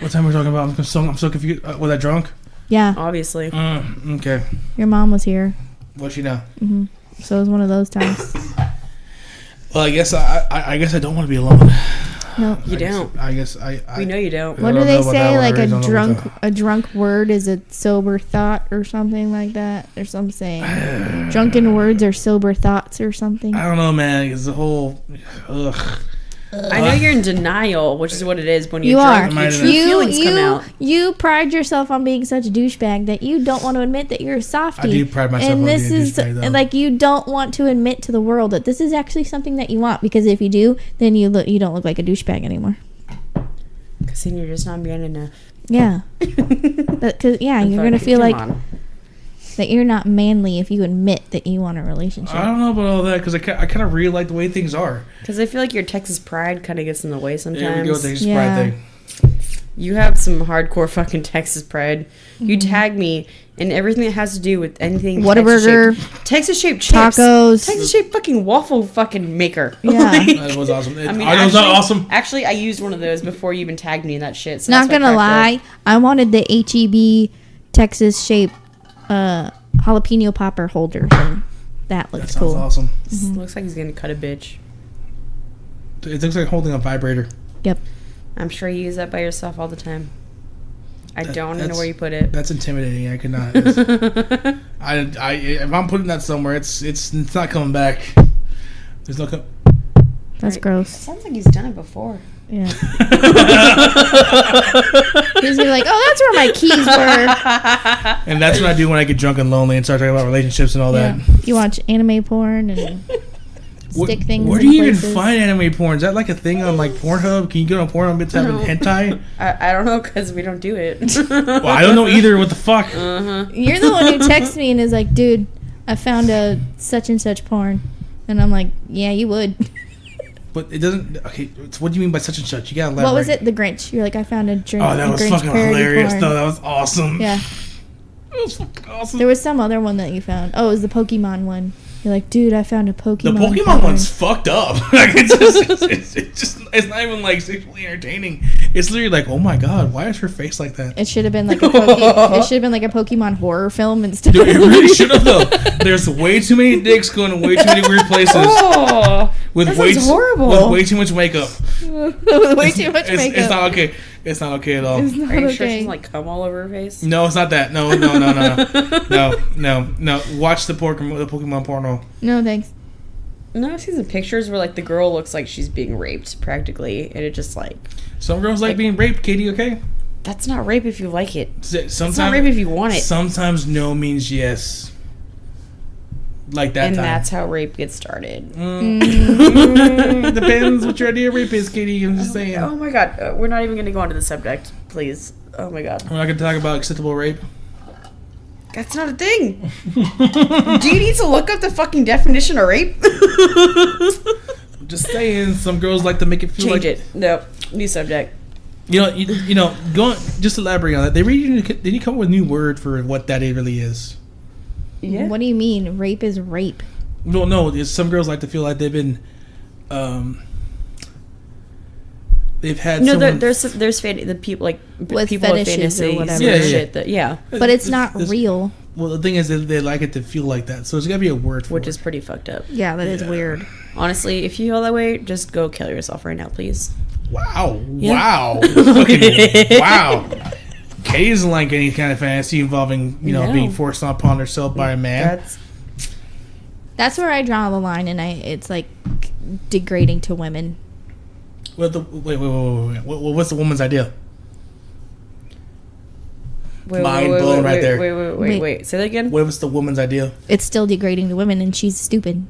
What time are we talking about? I'm so confused. Was I drunk? Yeah. Obviously. Okay. Your mom was here. What you know? So it was one of those times. Well, I guess I guess I don't want to be alone. No. You don't. I guess I We know you don't. What I do don't they know about that say? one. Like I really don't know about a drunk word is a sober thought or something like that. There's some saying. Drunken words are sober thoughts or something. I don't know, man. It's the whole. Ugh. I know you're in denial, which is what it is when You you're are. drunk. Your Am I true feelings come out. You pride yourself on being such a douchebag that you don't want to admit that you're a softie. I do pride myself and on this being a is douchebag, though. like you don't want to admit to the world that this is actually something that you want, because if you do, then you don't look like a douchebag anymore. Because then you're just not man enough. Yeah. Because you're gonna feel like that you're not manly if you admit that you want a relationship. I don't know about all that because I kind of really like the way things are. Because I feel like your Texas pride kind of gets in the way sometimes. There we go with the Texas Yeah. pride thing. You have some hardcore fucking Texas pride. You Mm-hmm. tag me in everything that has to do with anything Whataburger, Texas-shaped chips. tacos. Texas-shaped fucking waffle fucking maker. Yeah. That was awesome. I mean, was not awesome. Actually, I used one of those before you even tagged me in that shit. So Not that's why I gonna cracked lie, I wanted the HEB Texas shaped jalapeno popper holder thing. That That looks sounds cool. awesome. up. Looks like he's gonna cut a bitch. It looks like holding a vibrator. Yep. I'm sure you use that by yourself all the time. I don't know that's- where you put it. That's intimidating. I could not. If I'm putting that somewhere, it's not coming back. There's no. That's Right. gross. Sounds like he's done it before. Yeah. He's gonna be like, oh, that's where my keys were. And that's what I do when I get drunk and lonely and start talking about relationships and all Yeah. that. You watch anime porn and stick things. Where in do you even places. find anime porn? Is that like a thing on like Pornhub? Can you go on Pornhub and type in hentai? I don't know because we don't do it. Well, I don't know either. What the fuck? You're the one who texts me and is like, dude, I found a such and such porn. And I'm like, yeah, you would. But it doesn't. Okay, so what do you mean by such and such? You gotta elaborate. What was it? The Grinch. You're like, I found a drink. Oh, that was Grinch fucking parody hilarious, porn. though. That was awesome. Yeah. That was fucking awesome. There was some other one that you found. Oh, it was the Pokemon one. You're like, dude, I found a Pokemon. The Pokemon porn. one's fucked up. Like it's not even like sexually entertaining. It's literally like, oh my god, why is her face like that? It should have been like a it should have been like a Pokemon horror film instead. Dude, it really should have though. There's way too many dicks going to way too many weird places Oh, with that way sounds horrible. with way too much makeup. With way too much It's, makeup. it's not okay. It's not okay at all. It's not Are you okay. sure she doesn't like cum all over her face? No, it's not that. No. Watch the Pokemon porno. No, thanks. No, I've seen some pictures where like the girl looks like she's being raped practically, and it just like Some girls like being raped, Katie. Okay. that's not rape if you like it. Sometimes It's not rape if you want it. Sometimes no means yes. Like that And time. that's how rape gets started. Depends what your idea of rape is, Katie. I'm just saying. Oh my god, we're not even going to go into the subject, please. Oh my god, We're not going to talk about acceptable rape. that's not a thing. Do you need to look up the fucking definition of rape? I'm just saying. Some girls like to make it feel Change like it. No, new subject. You know. Go on, just elaborate on that. They need to come up with a new word for what that really is. Yeah. What do you mean? Rape is rape. Well, no. Some girls like to feel like they've been, they've had. No, someone, there's the people like With people with fetishes or fantasies whatever. and Yeah. shit that But it's not This- real. Well, the thing is that they like it to feel like that. So there's got to be a word for which it. is pretty fucked up. Yeah, that is weird. Honestly, if you feel that way, just go kill yourself right now, please. Wow. Yeah. Wow. Fucking wow. Katie doesn't like any kind of fantasy involving, No. being forced upon herself by a man. That's where I draw the line, and it's like degrading to women. Wait. What's the woman's idea? Mind blown right there. Wait. Say that again. What was the woman's idea? It's still degrading to women, and she's stupid.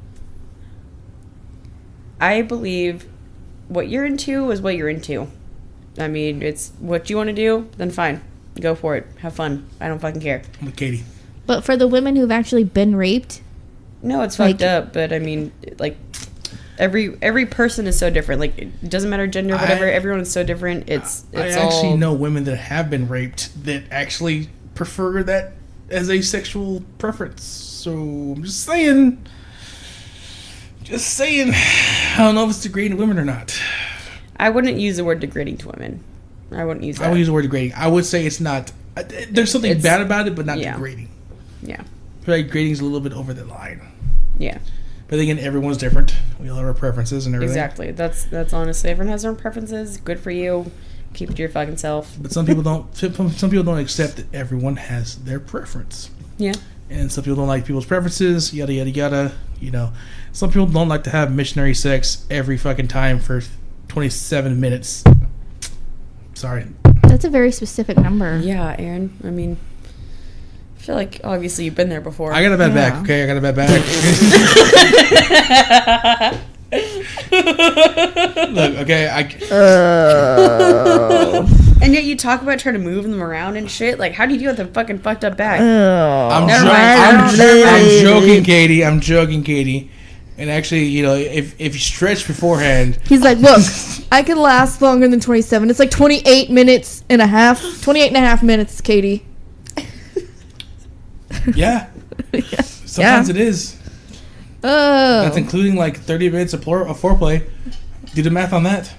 I believe what you're into is what you're into. I mean, it's what you want to do, then fine. Go for it. Have fun. I don't fucking care. I'm with Katie. But for the women who've actually been raped, No, it's Like- fucked up, but I mean, like, every person is so different. Like, it doesn't matter gender, whatever. Everyone is so different. It's I actually all... know women that have been raped that actually prefer that as a sexual preference. So I'm just saying. I don't know if it's degrading to women or not. I wouldn't use the word degrading to women. I wouldn't use that. I would use the word degrading. I would say it's not. There's something It's- bad about it, but not yeah. degrading. Yeah. I feel like degrading is a little bit over the line. Yeah. But again, everyone's different. We all have our preferences and everything. Exactly. That's honestly, everyone has their own preferences. Good for you. Keep it to your fucking self. But some people don't. Some people don't accept that everyone has their preference. Yeah. And some people don't like people's preferences. Yada yada yada. Some people don't like to have missionary sex every fucking time for 27 minutes. Sorry. that's a very specific number. Yeah, Aaron. I mean, I feel like obviously you've been there before. I got a bad Yeah. back. Okay, I got a bad back. Look, okay, And yet you talk about trying to move them around and shit. Like, how do you deal with a fucking fucked up back? I'm Never mind. joking, Katie. I'm joking, Katie. And actually, if you stretch beforehand, He's like, look, I can last longer than 27. It's like 28 minutes and a half. 28 and a half minutes, Katie. yeah. Sometimes it is. Oh. That's including like 30 minutes of foreplay. Do the math on that.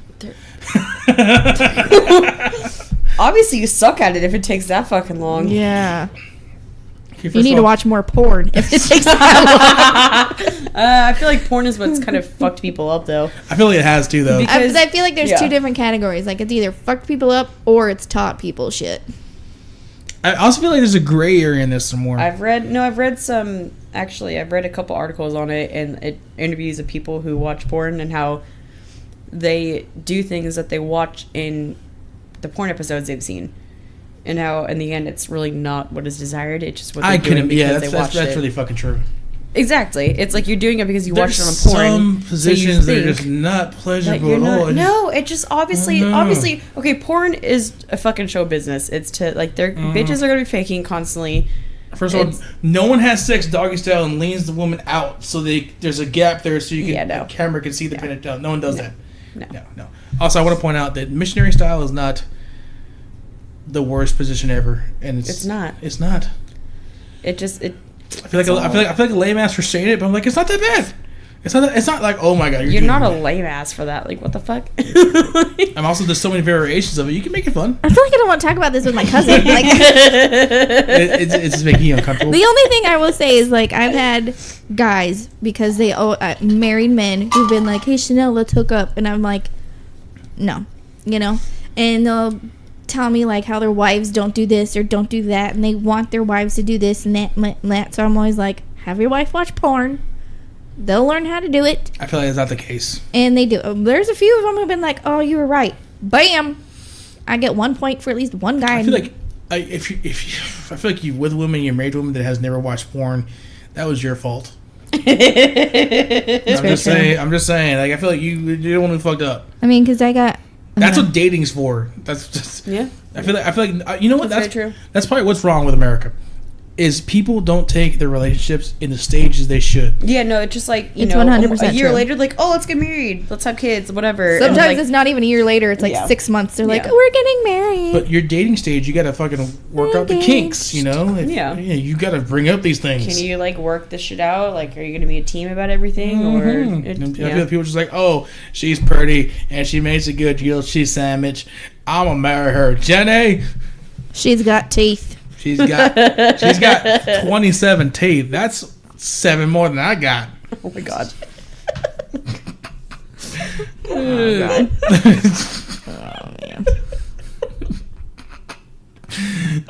Obviously, you suck at it if it takes that fucking long. Yeah. Okay, You first need of to all, watch more porn if it takes that long. I feel like porn is what's kind of fucked people up, though. I feel like it has to though. Because- I feel like there's yeah. two different categories. Like, it's either fucked people up or it's taught people shit. I also feel like there's a gray area in this some more. I've read a couple articles on it and interviews of people who watch porn and how they do things that they watch in the porn episodes they've seen. And how, in the end, it's really not what is desired. It's just what they're doing because they watched that's it. really fucking true. Exactly. It's like you're doing it because you watched it on There's porn. some positions so that you are just think not that pleasurable you're at all. not. No, it just obviously, Oh, no. obviously. Okay, porn is a fucking show business. It's to like their bitches are gonna be faking constantly. First of all, It's- no one has sex doggy style and leans the woman out so there's a gap there so you can Yeah, no. the camera can see the penis down. No one does that. No. No. Also, I want to point out that missionary style is not the worst position ever, and It's not. It's not. It just it. I feel like a lame ass for saying it, but I'm like, it's not that bad. It's not like, oh my god, You're doing not a it. lame ass for that. Like, what the fuck? I'm also there's so many variations of it. You can make it fun. I feel like I don't want to talk about this with my cousin. Like, It's just making you uncomfortable. the only thing I will say is like I've had guys because they married men who've been like, "Hey Chanel, let's hook up," and I'm like, "No," and they'll tell me like how their wives don't do this or don't do that, and they want their wives to do this and that. So I'm always like, have your wife watch porn. They'll learn how to do it, I feel like that's not the case. and they do. There's a few of them who've been like, "Oh, you were right." Bam! I get 1 point for at least one guy. I feel like if you I feel like you with a woman, you're married to a woman that has never watched porn, that was your fault. I'm just saying. Like I feel like you're the one who fucked up. I mean, because I got. That's what dating's for. That's just. Yeah. I feel like you know what? That's very true. That's probably what's wrong with America, is people don't take their relationships in the stages they should. Yeah, no, it's just like, It's know, 100% a year true. later, like, oh, let's get married. Let's have kids, whatever. And, Sometimes like, it's not even a year later. It's like Yeah. 6 months. They're like, Yeah. "Oh, we're getting married." But your dating stage, you gotta fucking work out the kinks. You know? Yeah. You gotta bring up these things. can you, like, work this shit out? Like, are you going to be a team about everything? And Or, I feel like people just like, oh, she's pretty and she makes a good grilled cheese sandwich. I'm gonna marry her, Jenny. She's got teeth. She's got 27 teeth. That's 7 more than I got. oh, my God. Oh man.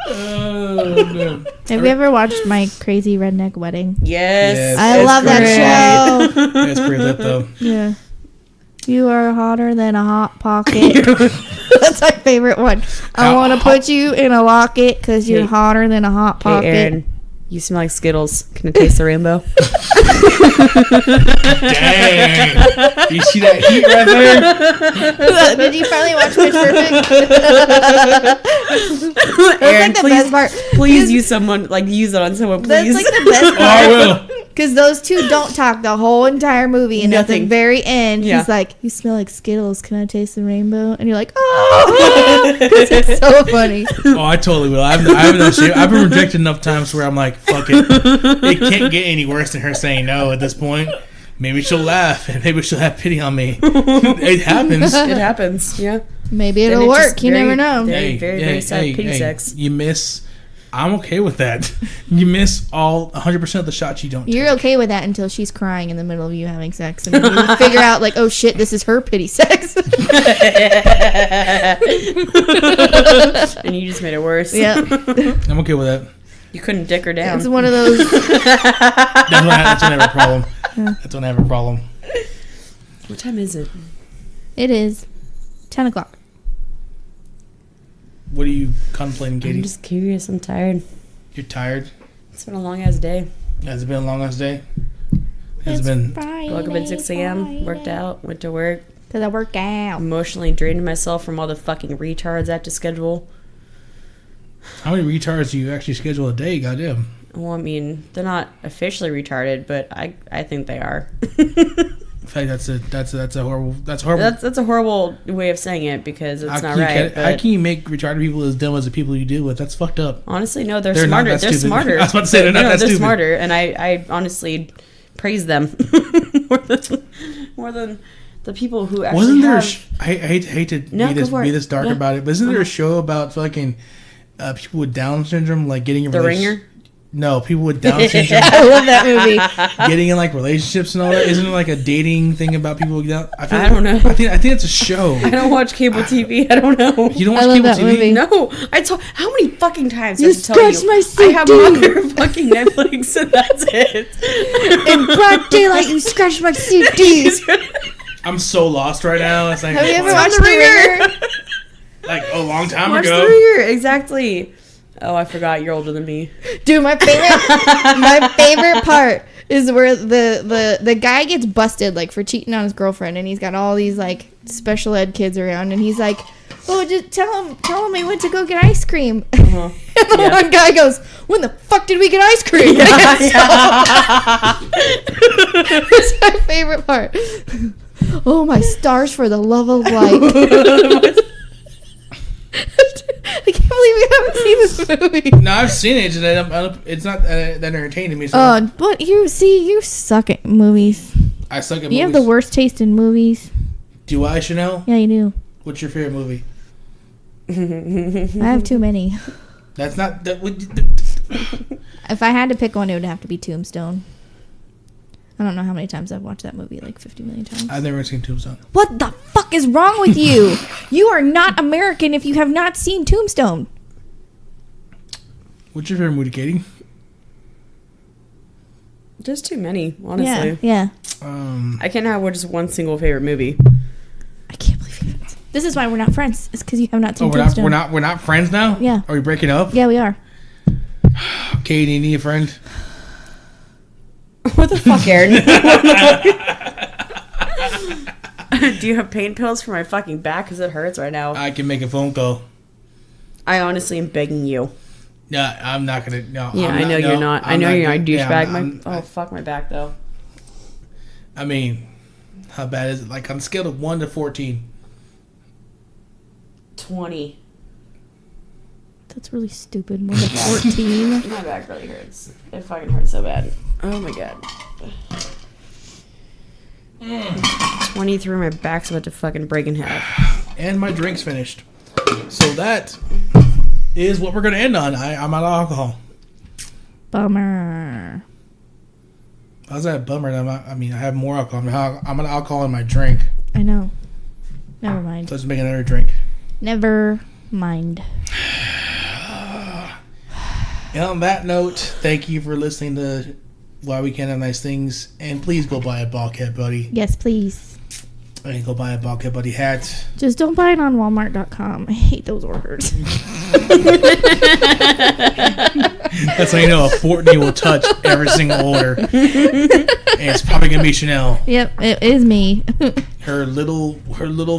Oh, no. Have you ever watched My Crazy Redneck Wedding? Yes. Yes. I It's love that show. It's pretty lit though. Yeah. You are hotter than a hot pocket. That's my favorite one. I How want to hot- put you in a locket because you're Hey. hotter than a hot Hey, pocket. Aaron, you smell like Skittles. Can I taste the rainbow? Dang. You see that heat right there? Did you finally watch Pitch Perfect? That's Aaron, like the please, best part. please use it on someone, please. That's like the best Oh, I part. will. Because those two don't talk the whole entire movie, and at the Nothing. very end, Yeah. he's like, "You smell like Skittles. Can I taste the rainbow?" And you're like, "Oh!" 'Cause it's so funny. Oh, I totally will. I have no shame. I've been rejected enough times where I'm like, fuck it. It can't get any worse than her saying no at this point. Maybe she'll laugh and maybe she'll have pity on me. It happens. It happens, yeah. Maybe Then it'll it's work. just You very- never know. very- very sad pity sex. You miss. I'm okay with that. You miss all 100% of the shots you don't You're take. okay with that until she's crying in the middle of you having sex, and then you figure out like, "Oh shit, this is her pity sex." And you just made it worse. Yeah, I'm okay with that. You couldn't dick her down. it's one of those. That's when I have a problem. That's when I have a problem. What time is it? It is 10 o'clock. What are you contemplating, I'm Katie? just curious. I'm tired. You're tired? It's been a long ass day. Has it been a long ass day? Has it It's been? Friday, Woke up at 6 a.m., worked out, went to work, Because I work out. emotionally drained myself from all the fucking retards I have to schedule. How many retards do you actually schedule a day? Goddamn. Well, I mean, they're not officially retarded, but I think they are. In fact, that's horrible. That's horrible. That's a horrible way of saying it because it's not right. How But can you make retarded people as dumb as the people you deal with? That's fucked up. honestly, no, they're They're not smarter. that They're stupid. smarter. I was about to say, they're not that They're stupid. smarter, and I honestly praise them more than the people who actually Wasn't there? have. I hate to No, be go for be it. this dark Yeah. about it, but isn't there a show about fucking people with Down syndrome like getting in The relationships? Ringer? No, people with Down syndrome I love that movie. getting in like relationships and all that. Isn't it like a dating thing about people with Down? I don't know. I think it's a show. I don't watch cable TV. I don't know. You don't I watch love cable that TV? movie. No, I told. How many fucking times You did I tell you? scratched my I have CD. fucking Netflix, and that's it. In broad daylight, you scratched my CDs. I'm so lost right now. It's like, Have you ever what? watched The Ringer? Like a long time Watch ago. The Ringer, exactly. Oh, I forgot you're older than me. Dude, my favorite part is where the guy gets busted like for cheating on his girlfriend, and he's got all these like special ed kids around, and he's like, "Oh, just tell him I went to go get ice cream." Uh-huh. And the one guy goes, "When the fuck did we get ice cream?" That's my favorite part. Oh my stars for the love of life. I can't believe we haven't seen this movie. No, I've seen it. It's not that entertaining me. So But you suck at movies. I suck at You movies. have the worst taste in movies. Do I, Chanel? Yeah, you do. What's your favorite movie? I have too many. That's not that. If I had to pick one, it would have to be Tombstone. I don't know how many times I've watched that movie, like 50 million times. I've never seen Tombstone. What the fuck is wrong with you? You are not American if you have not seen Tombstone. What's your favorite movie, Katie? There's too many, honestly. Yeah. I can't have just one single favorite movie. I can't believe you haven't. This is why we're not friends. It's because you have not seen we're Tombstone. we're not friends now. Yeah. Are we breaking up? Yeah, we are. Katie, you need a friend? What the fuck, Aaron? Do you have pain pills for my fucking back? Because it hurts right now. I can make a phone call. I honestly am begging you. No, I'm not gonna. No. Yeah, I'm I know not, you're no, not. I I'm know you're not a gonna- yeah, douchebag. Fuck my back, though. I mean, how bad is it? Like on a scale of 1 to 14. 20. That's really stupid. 1 to 14. My back really hurts. It fucking hurts so bad. Oh my god. 20 through my back's about to fucking break in half. And my drink's finished. So that is what we're gonna end on. I'm out of alcohol. Bummer. How's that a bummer? I mean, I have more alcohol. I'm out of alcohol in my drink. I know. Never mind. So let's make another drink. Never mind. And on that note, thank you for listening to Why We Can't Have Nice Things. And please go buy a Bulkhead Buddy. Yes, please. And go buy a Bulkhead Buddy hat. Just don't buy it on Walmart.com. I hate those orders. That's how you know a Fortney will touch every single order. And it's probably going to be Chanel. Yep, it is me. Her little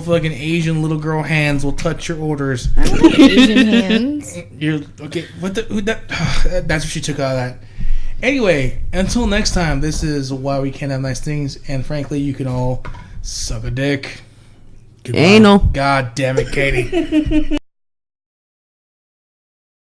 fucking Asian little girl hands will touch your orders. I don't have Asian hands. You're okay. That's what she took out of that. Anyway, until next time, this is Why We Can't Have Nice Things, and frankly, you can all suck a dick. Goodbye. Anal. God damn it, Katie.